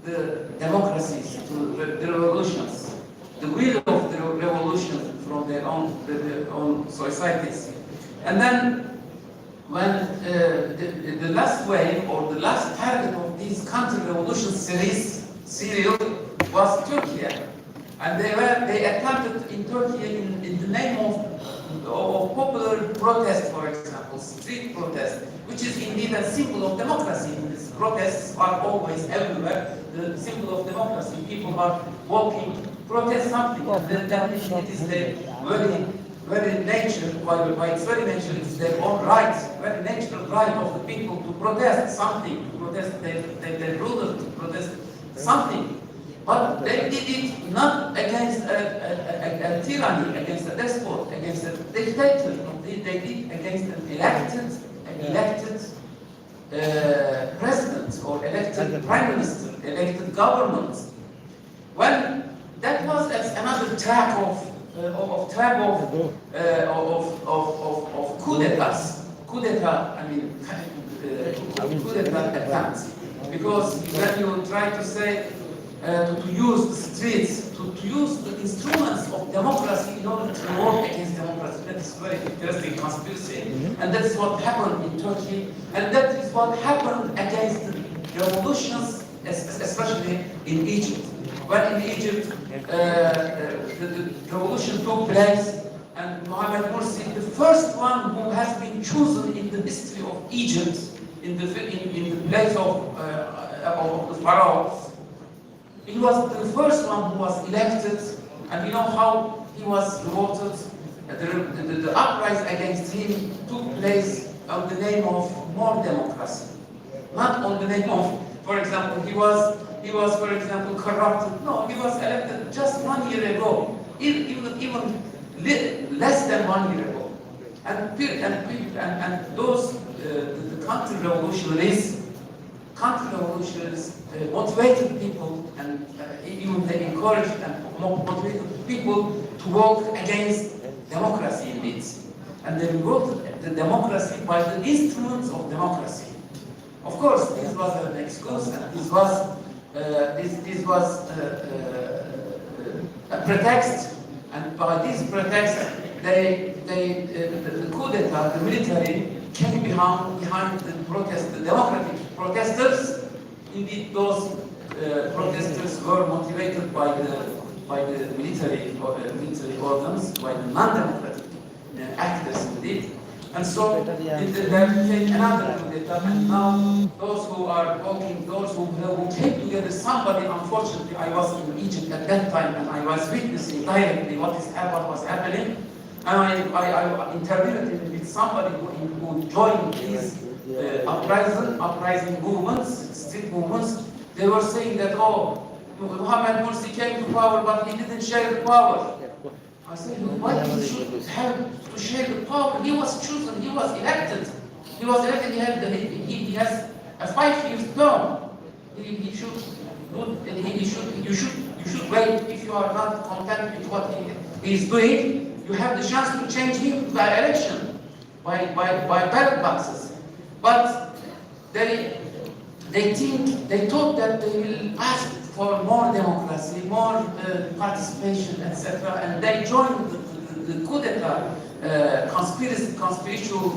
the democracies, the revolutions, the will of the revolution from their own societies. And then when the last wave or the last target of this counter-revolution series was Turkey. And they attempted in Turkey in the name of popular protest, for example, street protest, which is indeed a symbol of democracy. These protests are always everywhere. The symbol of democracy. People are walking, protest something. And then it is their very nature, by its very nature, it is their own right, very natural right of the people to protest something, to protest their ruler, to protest something. But they did it not against a tyranny, against a despot, against a dictator. They did it against an elected president or elected prime minister, elected government. When that was another track of coup d'etats. Coup d'etat, I mean, coup d'etat attempts. Because when you try to say, to use the streets, to use the instruments of democracy in order to work against democracy, that is very interesting conspiracy. And that's what happened in Turkey, and that is what happened against the revolutions, especially in Egypt. When in Egypt, the revolution took place, and Mohamed Morsi, the first one who has been chosen in the history of Egypt, in the place of the pharaoh, he was the first one who was elected, and you know how he was voted. The uprising against him took place on the name of more democracy, not on the name of, for example, he was, for example, corrupted. No, he was elected just 1 year ago, even less than 1 year ago. And those the counter-revolutionaries motivated people, and even they encouraged and motivated people to work against democracy indeed. And they worked the democracy by the instruments of democracy. Of course, this was an excuse, and this was a pretext, and by this pretext, the coup d'etat, the military, came behind the protest, the democratic protesters. Indeed, those protesters were motivated by the by the military organs, by the non-democratic actors indeed. And so there became another coup d'etat, and now those who are talking, those who came together, somebody, unfortunately, I was in Egypt at that time, and I was witnessing directly what was happening, and I interviewed with somebody who joined these uprising movements, street movements. They were saying that, oh, Mohammed Morsi came to power, but he didn't share the power. I said, why he should have to share the power? He was chosen, he was elected. He was elected, he has a 5-year term. You should wait. If you are not content with what he is doing, you have the chance to change him by election, by ballot boxes. But they thought that they will ask for more democracy, more participation, etc. And they joined the coup d'etat, conspiratorial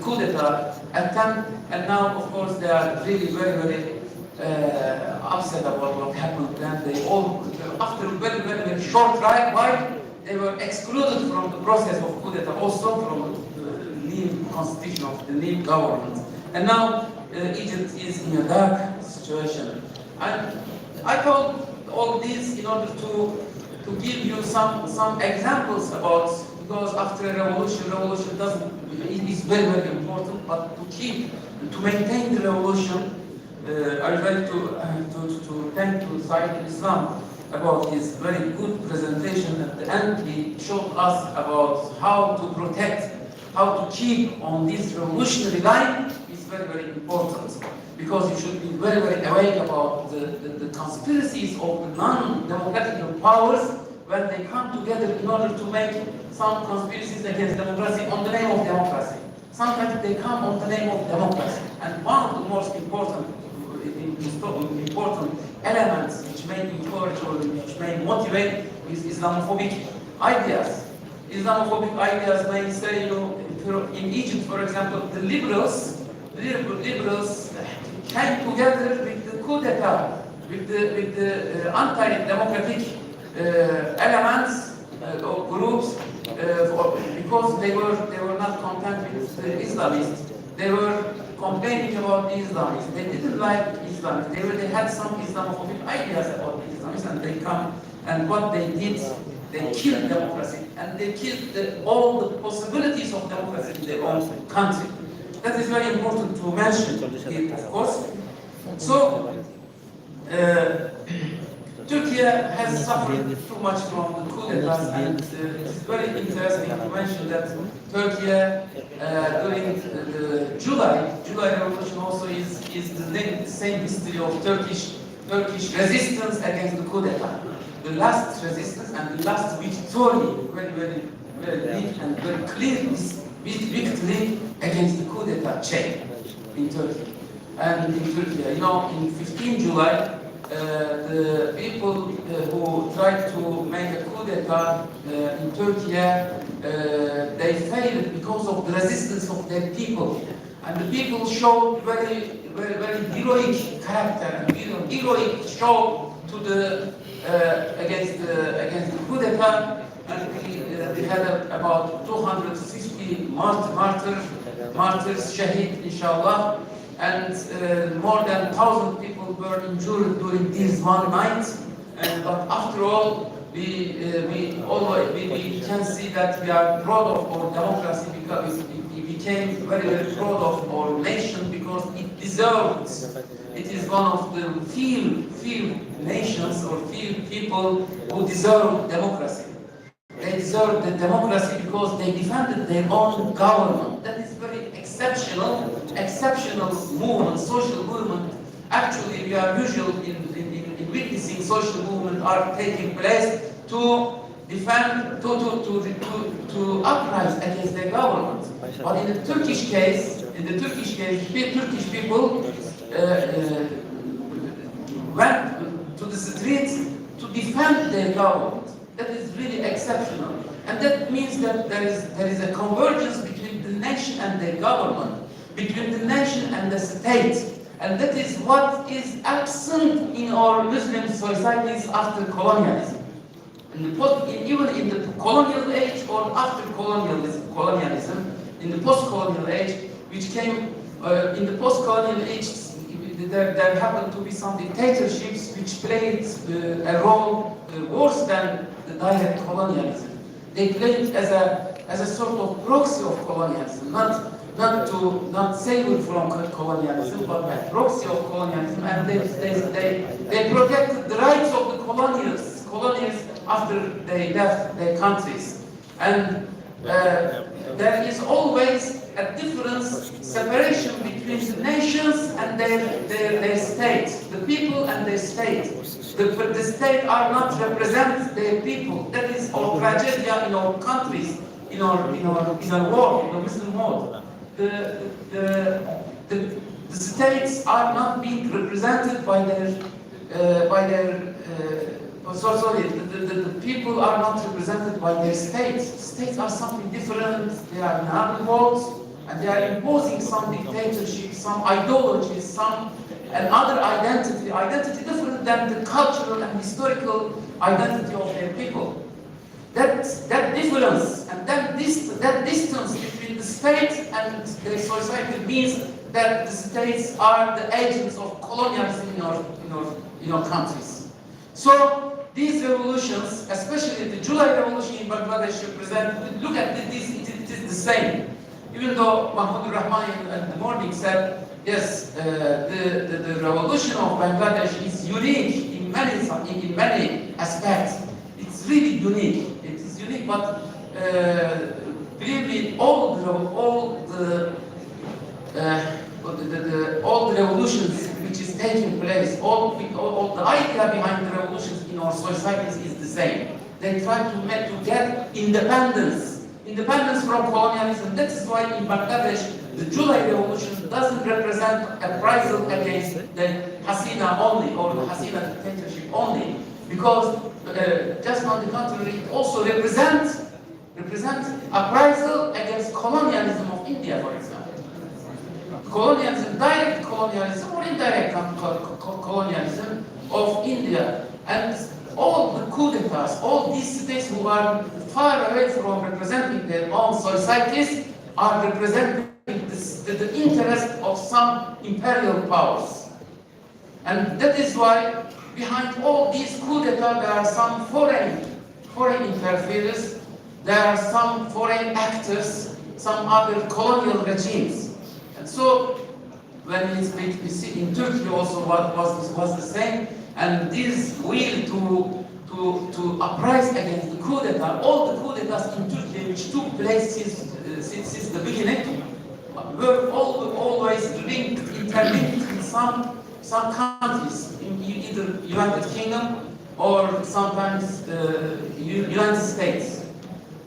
coup d'etat attempt. And now, of course, they are really very upset about what happened. And they all, after a very short while, they were excluded from the process of coup d'etat, also from the new constitution of the new government. And now Egypt is in a dark situation. And I told all this in order to give you some examples about, because after a revolution is very important, but to maintain the revolution, I would like to thank to Said Islam about his very good presentation. At the end, he showed us about how to protect, how to keep on this revolutionary line is very important. Because you should be very awake about the conspiracies of the non-democratic powers when they come together in order to make some conspiracies against democracy on the name of democracy. Sometimes they come on the name of democracy. And one of the most important elements which may encourage or which may motivate is Islamophobic ideas. Islamophobic ideas may say, in Egypt, for example, the liberals came together with the coup d'etat, with the anti-democratic elements or groups, because they were not content with the Islamists. They were complaining about the Islamists. They didn't like Islamists. They had some Islamophobic ideas about the Islamists, and they come, and what they did, they killed democracy, and they killed all the possibilities of democracy in their own country. That is very important to mention here, of course. So, Turkey has suffered too much from the coup d'etat, and it is very interesting to mention that Turkey, during the JUlY revolution also is the same history of Turkish resistance against the coup d'etat. The last resistance and the last victory, very big and very clear victory against the coup d'etat chain in Turkey. And in Turkey, in 15 July, the people who tried to make a coup d'etat in Turkey, they failed because of the resistance of their people. And the people showed very heroic character and heroic show to against the coup d'etat. And we had about 250 martyrs, shaheed, inshallah, and more than 1,000 people were injured during this one night. But after all, we can see that we are proud of our democracy, because we became very proud of our nation, because it deserves. It is one of the few nations or few people who deserve democracy. They deserve the democracy because they defended their own government. That is very exceptional movement, social movement. Actually, we are usual in witnessing social movement are taking place to defend, to uprise against their government. But in the Turkish case, Turkish people went to the streets to defend their government. That is really exceptional, and that means that there is a convergence between the nation and the government, between the nation and the state, and that is what is absent in our Muslim societies after colonialism. Even in the colonial age or after colonialism, in the post-colonial age, which came in the post-colonial age, there happened to be some dictatorships which played a role worse than the direct colonialism. They played as a sort of proxy of colonialism, not saving from colonialism, but a proxy of colonialism, and they protected the rights of the colonials after they left their countries. And there is always a difference, separation between the nations and their states, the people and their state. The state are not represent their people. That is our tragedy in our countries, in our world, in the Muslim world. The states are not being represented by their the people are not represented by their states. States are something different. They are in other worlds, and they are imposing some dictatorship, some ideologies, another identity different than the cultural and historical identity of their people. That difference and that distance between the state and the society means that the states are the agents of colonialism in your countries. So these revolutions, especially the JUlY revolution in Bangladesh, look at this, it is the same. Even though Mahmoud Rahman in the morning said, yes, the revolution of Bangladesh is unique in many aspects. It's really unique. It is unique, but believe me, all the revolutions which is taking place, all the idea behind the revolutions in our societies is the same. They try to get independence from colonialism. That is why in Bangladesh, the JUlY revolution doesn't represent a reprisal against the Hasina only, or the Hasina dictatorship only, because just on the contrary, it also represents reprisal against colonialism of India, for example. Colonialism, direct colonialism or indirect colonialism of India, and all the coup d'etats, all these states who are far away from representing their own societies are representing the interest of some imperial powers. And that is why behind all these coup d'etats there are some foreign interferers, there are some foreign actors, some other colonial regimes. And so when we see in Turkey also was the same, and this will to uprise against the coup d'etat, all the coup d'etats in Turkey which took place since the beginning were always interlinked in some countries, in either United Kingdom or sometimes United States.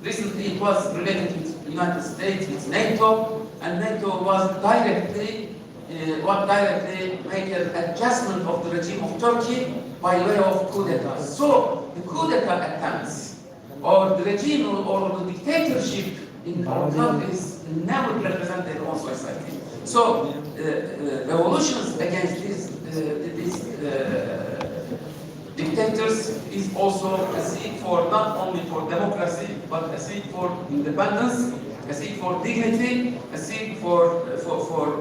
Recently it was related with United States, with NATO, and NATO was directly make an adjustment of the regime of Turkey by way of coup d'etat. So the coup d'etat attempts, or the regime or the dictatorship in our countries never represent their own society. So revolutions against these dictators is also a seek for not only for democracy, but a seek for independence, a seek for dignity, a seek for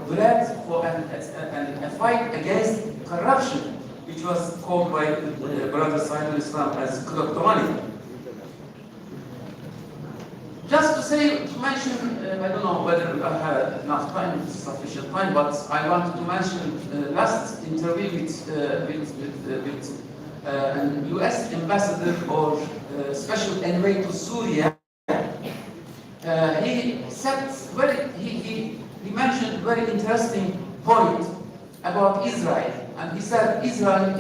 bread, and a fight against corruption, which was called by Brother Said Islam as kleptomania. Just to mention, I don't know whether I have enough time, sufficient time, but I wanted to mention last interview with an U.S. ambassador or special envoy to Syria. He said he mentioned a very interesting point about Israel, and he said Israel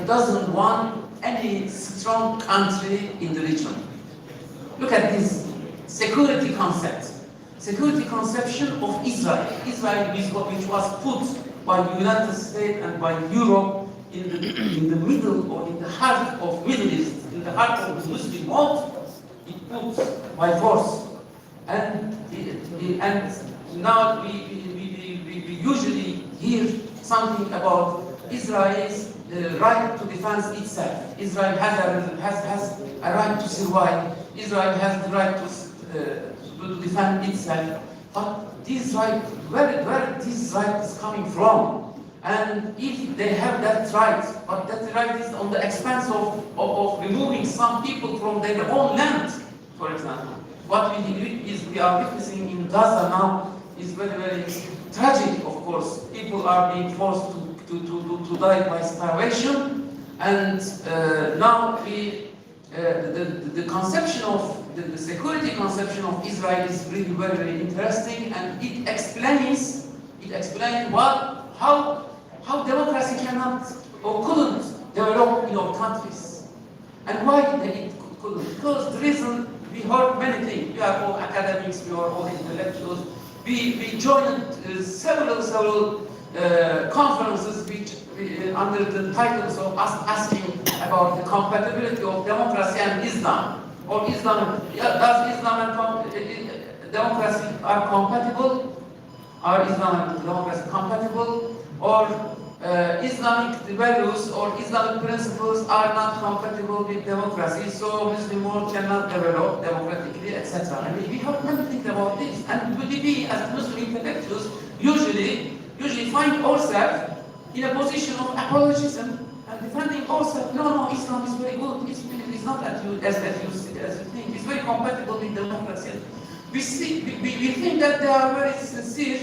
doesn't want any strong country in the region. Look at this security concept, security conception of Israel. Israel, which was put by the United States and by Europe in the middle or in the heart of Middle East, in the heart of the Muslim world. It put by force, and now we usually hear something about Israel's right to defend itself. Israel has a right to survive. Israel has the right to defend itself. But this right, where this right is coming from? And if they have that right, but that right is on the expense of removing some people from their own land, for example. What we are witnessing in Gaza now is very, very tragic, of course. People are being forced to die by starvation, and now the conception of the security conception of Israel is really very, very interesting, and it explains how democracy cannot or couldn't develop in our countries, and why it couldn't. Because the reason, we heard many things. We are all academics, we are all intellectuals. We joined several conferences which under the titles of us asking about the compatibility of democracy and Islam. Or Islam, does Islam and democracy are compatible? Are Islam and democracy compatible? Or Islamic values or Islamic principles are not compatible with democracy, so Muslim world cannot develop democratically, etc. I mean, we have never think about this, and we as Muslim intellectuals usually find ourselves in a position of apologism and defending ourselves. No, Islam is very good. It's not as you think. It's very compatible with democracy. We think that they are very sincere.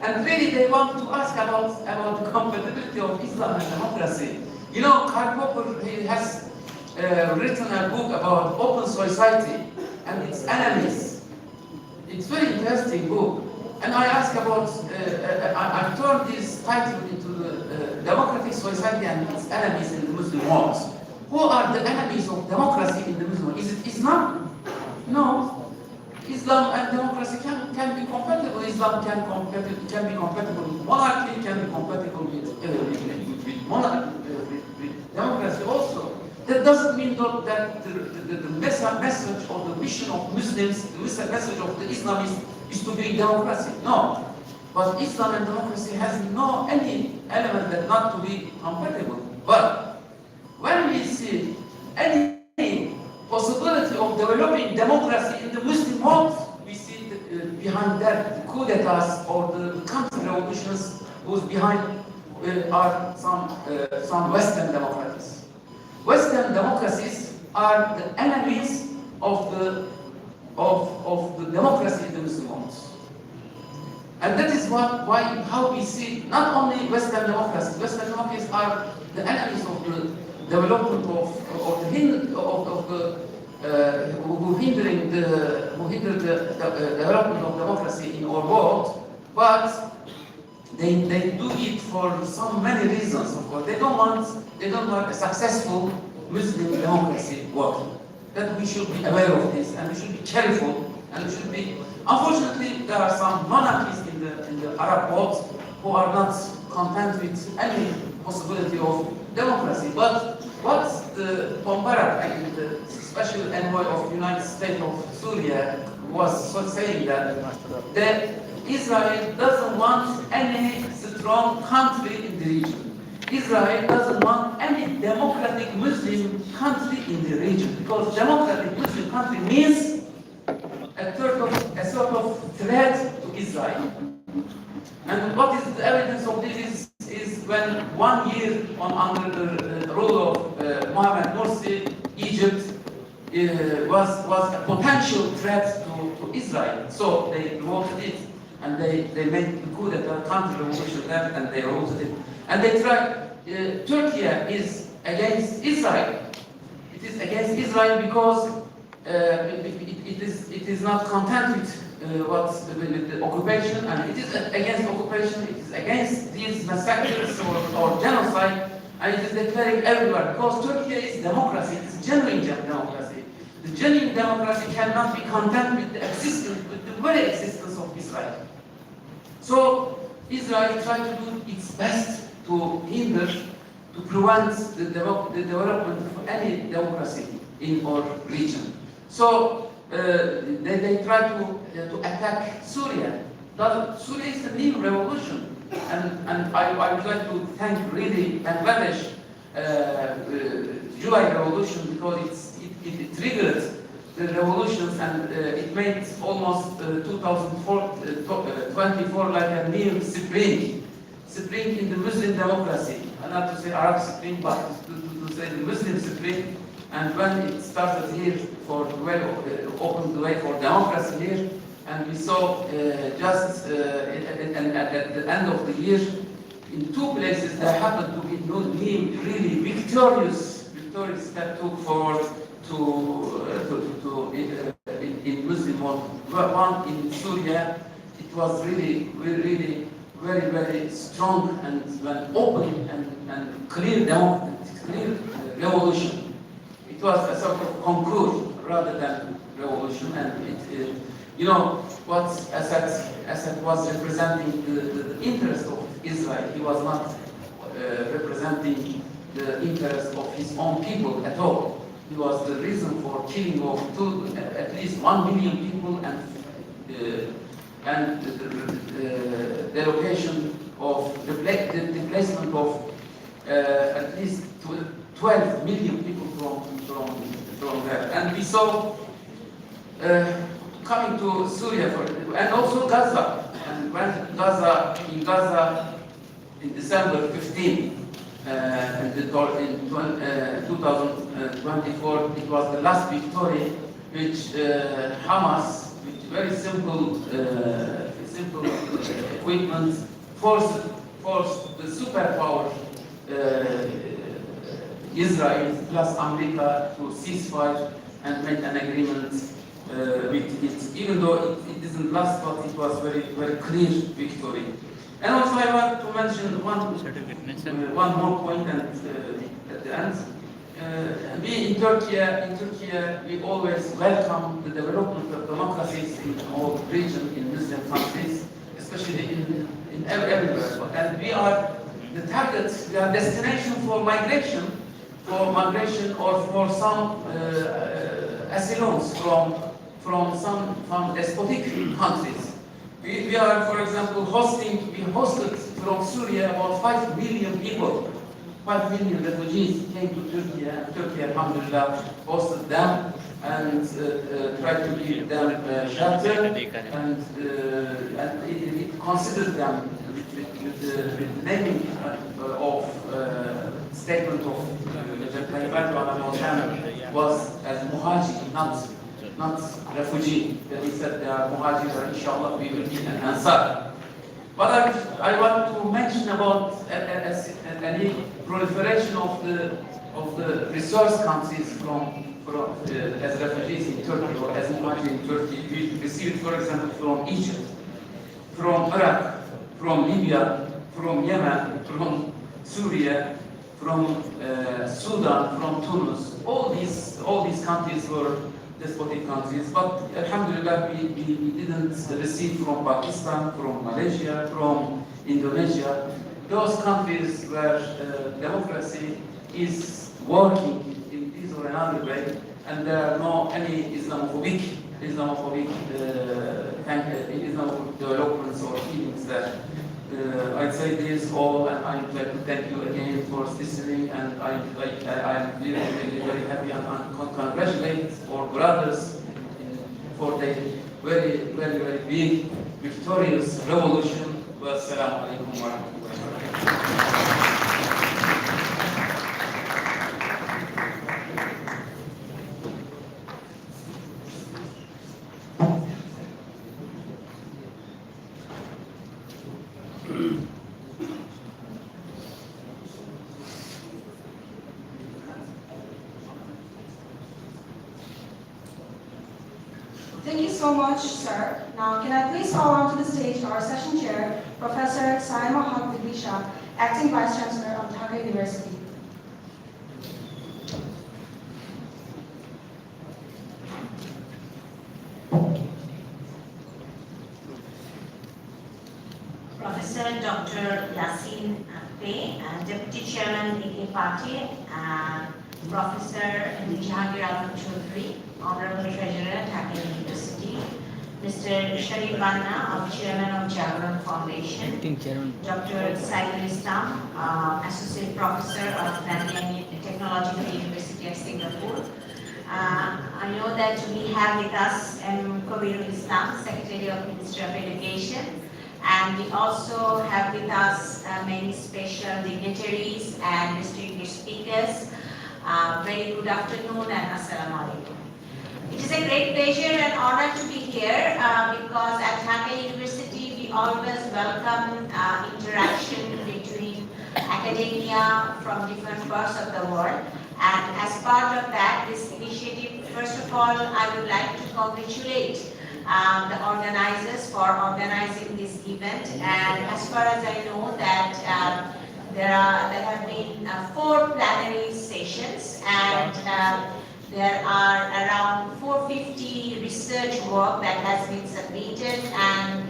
And really, they want to ask about the compatibility of Islam and democracy. You know, Karl Popper, he has written a book about open society and its enemies. It's a very interesting book. And I asked about, I turned this title into the democratic society and its enemies in the Muslim world. Who are the enemies of democracy in the Muslim world? Is it Islam? No. Islam and democracy can be compatible. Islam can be compatible with monarchy, can be compatible with democracy also. That doesn't mean that the message or the mission of Muslims, the message of the Islamists is to bring democracy. No. But Islam and democracy has any element that not to be compatible. But when we see any possibility of developing democracy in the Muslim world, we see behind that the coup d'etats or the country revolutions who's behind are some Western democracies. Western democracies are the enemies of the democracy in the Muslim world. And that is how we see not only Western democracies. Western democracies are the enemies of the development who hinder the development of democracy in our world, but they do it for many reasons. Of course, they don't want a successful Muslim democracy working. That we should be aware of this, and we should be careful, and we should be. Unfortunately, there are some monarchies in the Arab world who are not content with any possibility of democracy. But what's the Mubarak, the special envoy of the United States of Syria, was saying that Israel doesn't want any strong country in the region. Israel doesn't want any democratic Muslim country in the region, because democratic Muslim country means a sort of threat to Israel. And what is the evidence of this is when 1 year under the rule of Mohammed Morsi, Egypt was a potential threat to Israel. So they voted it, and they made the coup d'etat, counter revolution there, and they voted it. And they tried. Turkey is against Israel. It is against Israel because it is not content with the occupation, and it is against occupation. It is against these massacres or genocide, and it is declaring everywhere, because Turkey is democracy. It is genuine democracy. The genuine democracy cannot be content with the very existence of Israel. So Israel tried to do its best to hinder, to prevent the development of any democracy in our region. So they try to attack Syria. Syria is a new revolution. and I would like to thank really Bangladesh JUlY revolution, because it triggered the revolutions, and it made almost 2024 like a new spring in the Muslim democracy. Not to say Arab Spring, but to say the Muslim Spring. And when it started here, opened the way for democracy here, and we saw just at the end of the year, in two places there happened to be really victorious step took forward in Muslim world. One in Syria, it was really very strong and open and clear revolution. It was a sort of concours rather than revolution, and you know what Assad was representing the interest of Israel. He was not representing the interest of his own people at all. He was the reason for killing of at least 1 million people and the location of the displacement of at least 12 million people from there. And we saw coming to Syria and also Gaza. And when in Gaza in December 15, in 2024, it was the last victory which Hamas, with very simple equipment, forced the superpower Israel plus America to ceasefire and make an agreement with it. Even though it didn't last, but it was very clear victory. And also I want to mention one more point at the end. We in Turkey, we always welcome the development of democracies in our region, in Muslim countries, especially in everywhere. And we are the target, we are destination for migration or for some asylums from some despotic countries. We are, for example, we hosted from Syria about 5 million people. 5 million refugees came to Turkey, and Turkey, alhamdulillah, hosted them and tried to give them shelter, and it considered them with the naming of statement of Recep Tayyip Erdogan was as muhajir, not refugee. That he said they are muhajir, inshallah we will be an ansar. But I want to mention about any proliferation of the resource countries as refugees in Turkey or as muhajir in Turkey. We received, for example, from Egypt, from Iraq, from Libya, from Yemen, from Syria, from Sudan, from Tunis. All these countries were despotic countries, but alhamdulillah we didn't receive from Pakistan, from Malaysia, from Indonesia, those countries where democracy is working in this or another way, and there are no any Islamophobic developments or feelings there. I'd say this all, and I'd like to thank you again for listening, and I'm very happy and congratulate our brothers for the very big, victorious revolution. Wassalamu alaikum wa rahmatullahi wa barakatuh.
Thank you so much, sir. Now, can I please call on to the stage our session chair, Professor Saima Haq-Bidrisha, Acting Vice Chancellor of Dhaka University.
Professor Dr. Yasin Bey, Deputy Chairman, DK Party, Professor Jahangir Alam Choudhury, Honorable Treasurer, Dhaka University, Mr. Sharif Banna, our Chairman of JUlY Foundation, Dr. Saiful Islam, Associate Professor of Nanyang Technological University of Singapore. I know that we have with us Kabirul Islam, Secretary of Ministry of Education, and we also have with us many special dignitaries and distinguished speakers. Very good afternoon and Assalamu alaikum. It is a great pleasure and honor to be here because at Dhaka University we always welcome interaction between academia from different parts of the world. And as part of that, this initiative, first of all, I would like to congratulate the organizers for organizing this event. And as far as I know that there have been 4 plenary sessions, and there are around 450 research work that has been submitted, and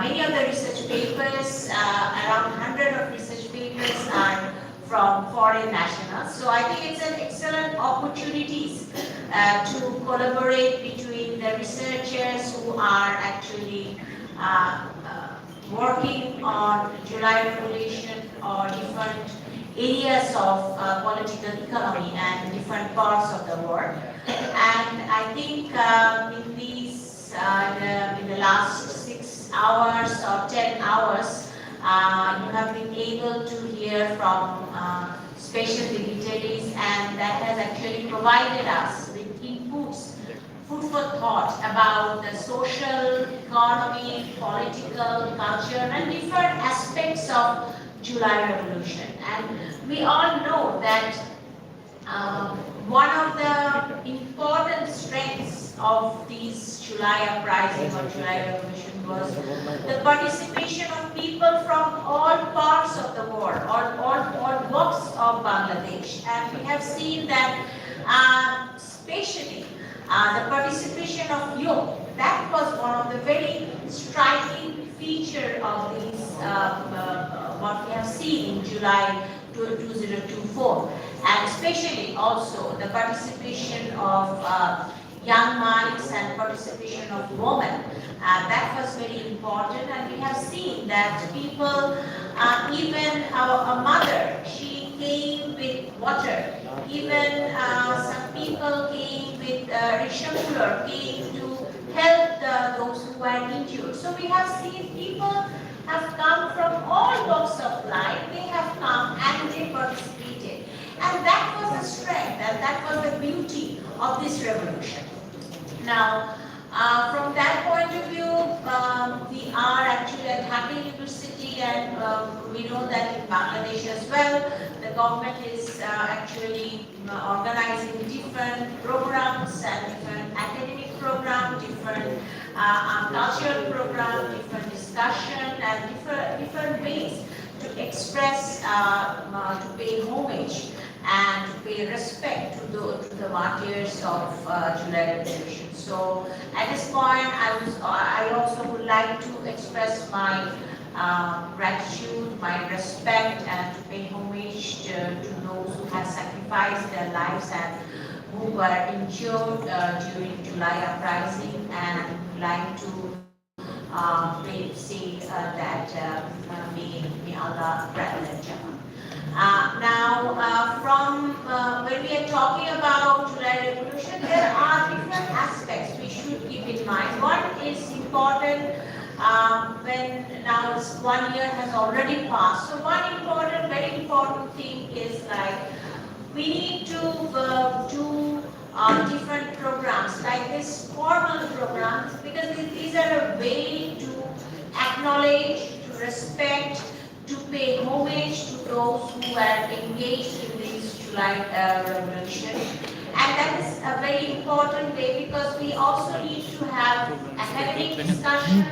many of the research papers, around 100 of research papers are from foreign nationals. So I think it's an excellent opportunities to collaborate between the researchers who are actually working on JUlY revolution or different areas of political economy and different parts of the world. And I think in these, in the last 6 hours or 10 hours, you have been able to hear from special dignitaries, and that has actually provided us with inputs, food for thought about the social, economy, political, culture, and different aspects of JUlY revolution. And we all know that one of the important strengths of these JUlY uprising or JUlY revolution was the participation of people from all parts of the world, all walks of Bangladesh. And we have seen that especially the participation of youth, that was one of the very striking feature of these, what we have seen in JUlY 2024, and especially also the participation of young minds and participation of women. That was very important, and we have seen that people, even a mother, she came with water. Even some people came with rickshaw cooler, came to help those who were injured. So we have seen people have come from all walks of life. They have come and they participated. And that was the strength and that was the beauty of this revolution. Now, from that point of view, we are actually at Dhaka University, and we know that in Bangladesh as well, the government is actually organizing different programs and different academic programs, different cultural programs, different discussion, and different ways to express, to pay homage and to pay respect to the martyrs of JUlY revolution. So at this point, I also would like to express my gratitude, my respect, and to pay homage to those who have sacrificed their lives and who were injured during JUlY uprising, and would like to say that may Allah grant them Jannah. Now, from when we are talking about JUlY revolution, there are different aspects we should keep in mind. One is important when now 1 year has already passed. So one important, very important thing is like we need to do different programs like this formal programs, because these are a way to acknowledge, to respect, to pay homage to those who are engaged in this JUlY revolution. And that is a very important way, because we also need to have academic discussion,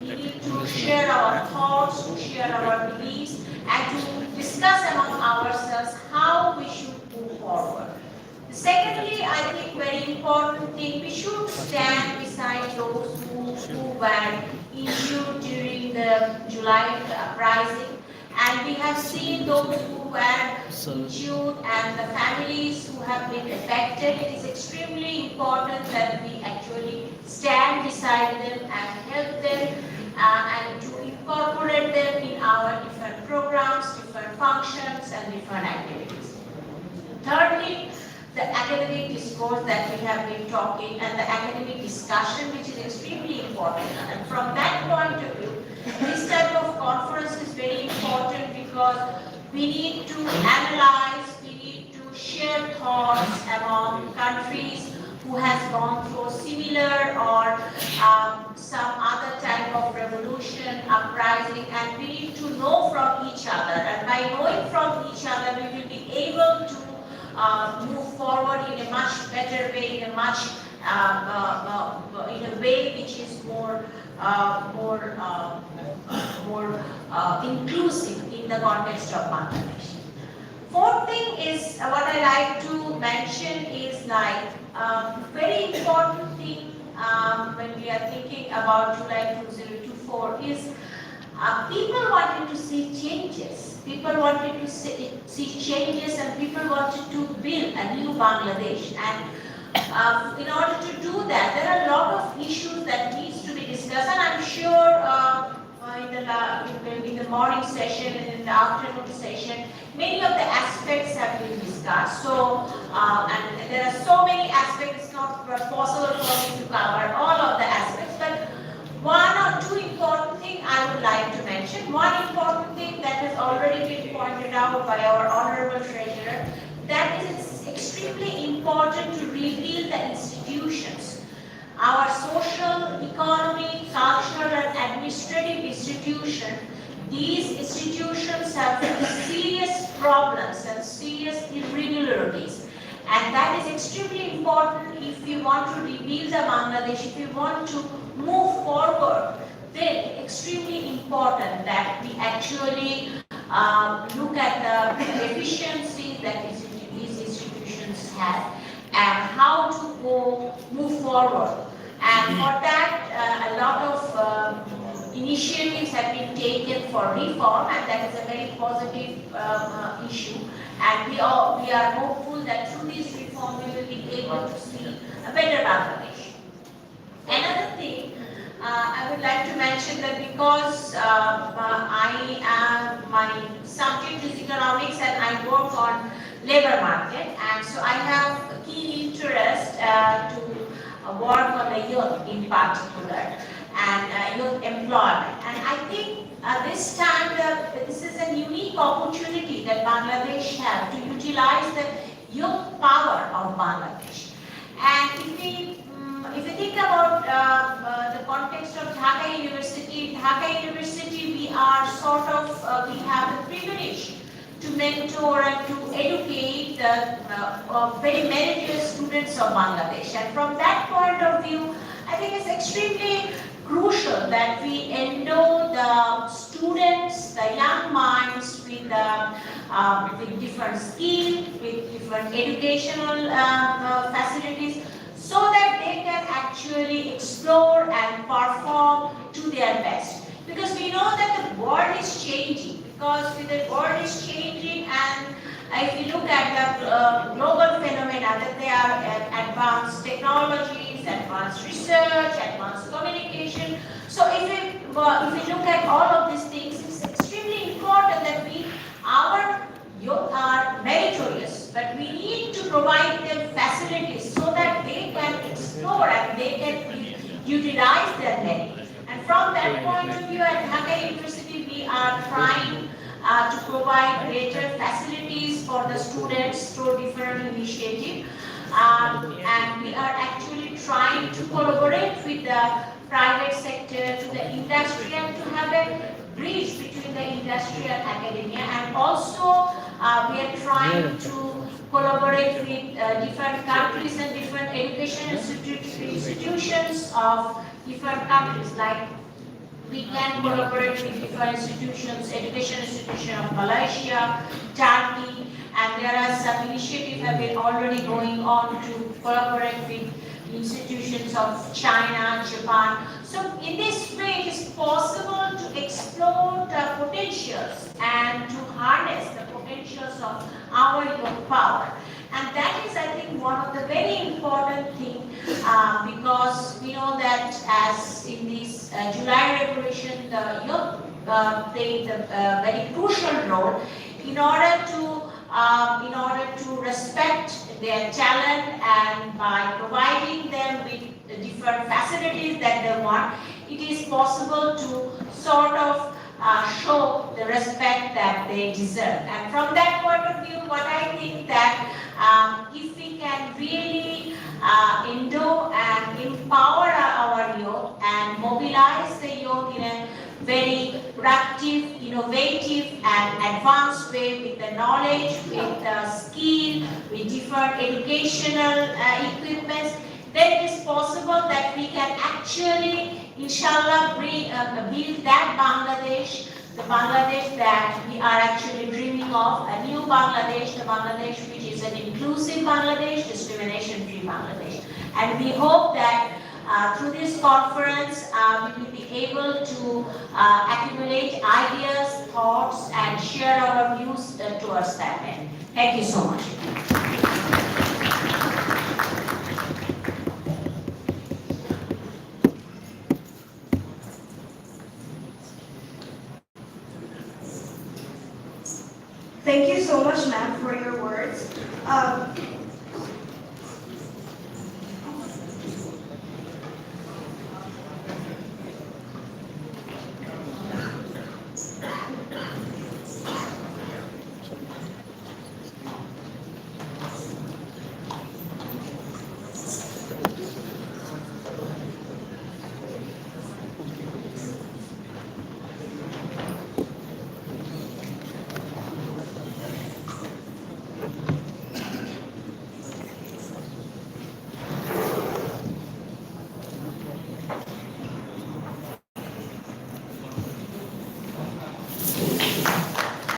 we need to share our thoughts, to share our beliefs, and to discuss among ourselves how we should move forward. Secondly, I think very important thing, we should stand beside those who were injured during the JUlY uprising, And we have seen those who were injured and the families who have been affected. It is extremely important that we actually stand beside them and help them and to incorporate them in our different programs, different functions and different activities. Thirdly, the academic discourse that we have been talking and the academic discussion, which is extremely important. And from that point of view, this type of conference is very important because we need to analyze, we need to share thoughts among countries who has gone through similar or some other type of revolution, uprising, and we need to know from each other. And by knowing from each other, we will be able to move forward in a much better way, in a much in a way which is more inclusive in the context of Bangladesh. Fourth thing is what I like to mention is like very important thing when we are thinking about July 2024 is people wanted to see changes. People wanted to see changes and people wanted to build a new Bangladesh. And in order to do that, there are a lot of issues that needs to be discussed. And I'm sure in the morning session and in the afternoon session, many of the aspects have been discussed. So, and there are so many aspects, it's not possible for me to cover all of the aspects. But one or two important things I would like to mention. One important thing that has already been pointed out by our Honorable Treasurer, that is it's extremely important to rebuild the institutions. Our social, economic, cultural and administrative institutions, these institutions have serious problems and serious irregularities. And that is extremely important if we want to rebuild the Bangladesh, if we want to move forward, then extremely important that we actually look at the efficiencies that these institutions have and how to move forward. And for that, a lot of initiatives have been taken for reform, and that is a very positive issue. And we are hopeful that through this reform we will be able to see a better Bangladesh. Another thing I would like to mention that because my subject is economics and I work on labor market, and so I have a keen interest to work on the youth in particular and youth employment. And I think this time this is a unique opportunity that Bangladesh has to utilize the youth power of Bangladesh. And if we think about the context of Dhaka University, we are sort of, we have the privilege to mentor and to educate the very meritorious students of Bangladesh. And from that point of view, I think it's extremely crucial that we endow the students, the young minds with different skills, with different educational facilities, so that they can actually explore and perform to their best. Because we know that the world is changing, because the world is changing, and if you look at the global phenomena, that there are advanced technologies, advanced research, advanced communication. So if we look at all of these things, it's extremely important that our youth are meritorious, but we need to provide them facilities so that they can explore and they can utilize their merit. And from that point of view, at Dhaka University, we are trying to provide greater facilities for the students through different initiatives. And we are actually trying to collaborate with the private sector, to the industry, and to have a bridge between the industry and academia. And also, we are trying to collaborate with different countries and different education institutions of different countries. Like we can collaborate with different institutions, education institution of Malaysia, Turkey, and there are some initiatives have been already going on to collaborate with institutions of China, Japan. So in this way, it is possible to explore the potentials and to harness the potentials of our youth power. And that is, I think, one of the very important things because we know that as in this July revolution, the youth played a very crucial role in order to respect their talent, and by providing them with the different facilities that they want, it is possible to sort of show the respect that they deserve. And from that point of view, what I think that if we can really endow and empower our youth and mobilize the youth in a very productive, innovative and advanced way with the knowledge, with the skill, with different educational equipments, then it is possible that we can actually, inshallah, build that Bangladesh, the Bangladesh that we are actually dreaming of, a new Bangladesh, the Bangladesh which is an inclusive Bangladesh, discrimination-free Bangladesh. And we hope that through this conference, we will be able to accumulate ideas, thoughts, and share our views towards that end. Thank you so much.
Thank you so much, ma'am, for your words.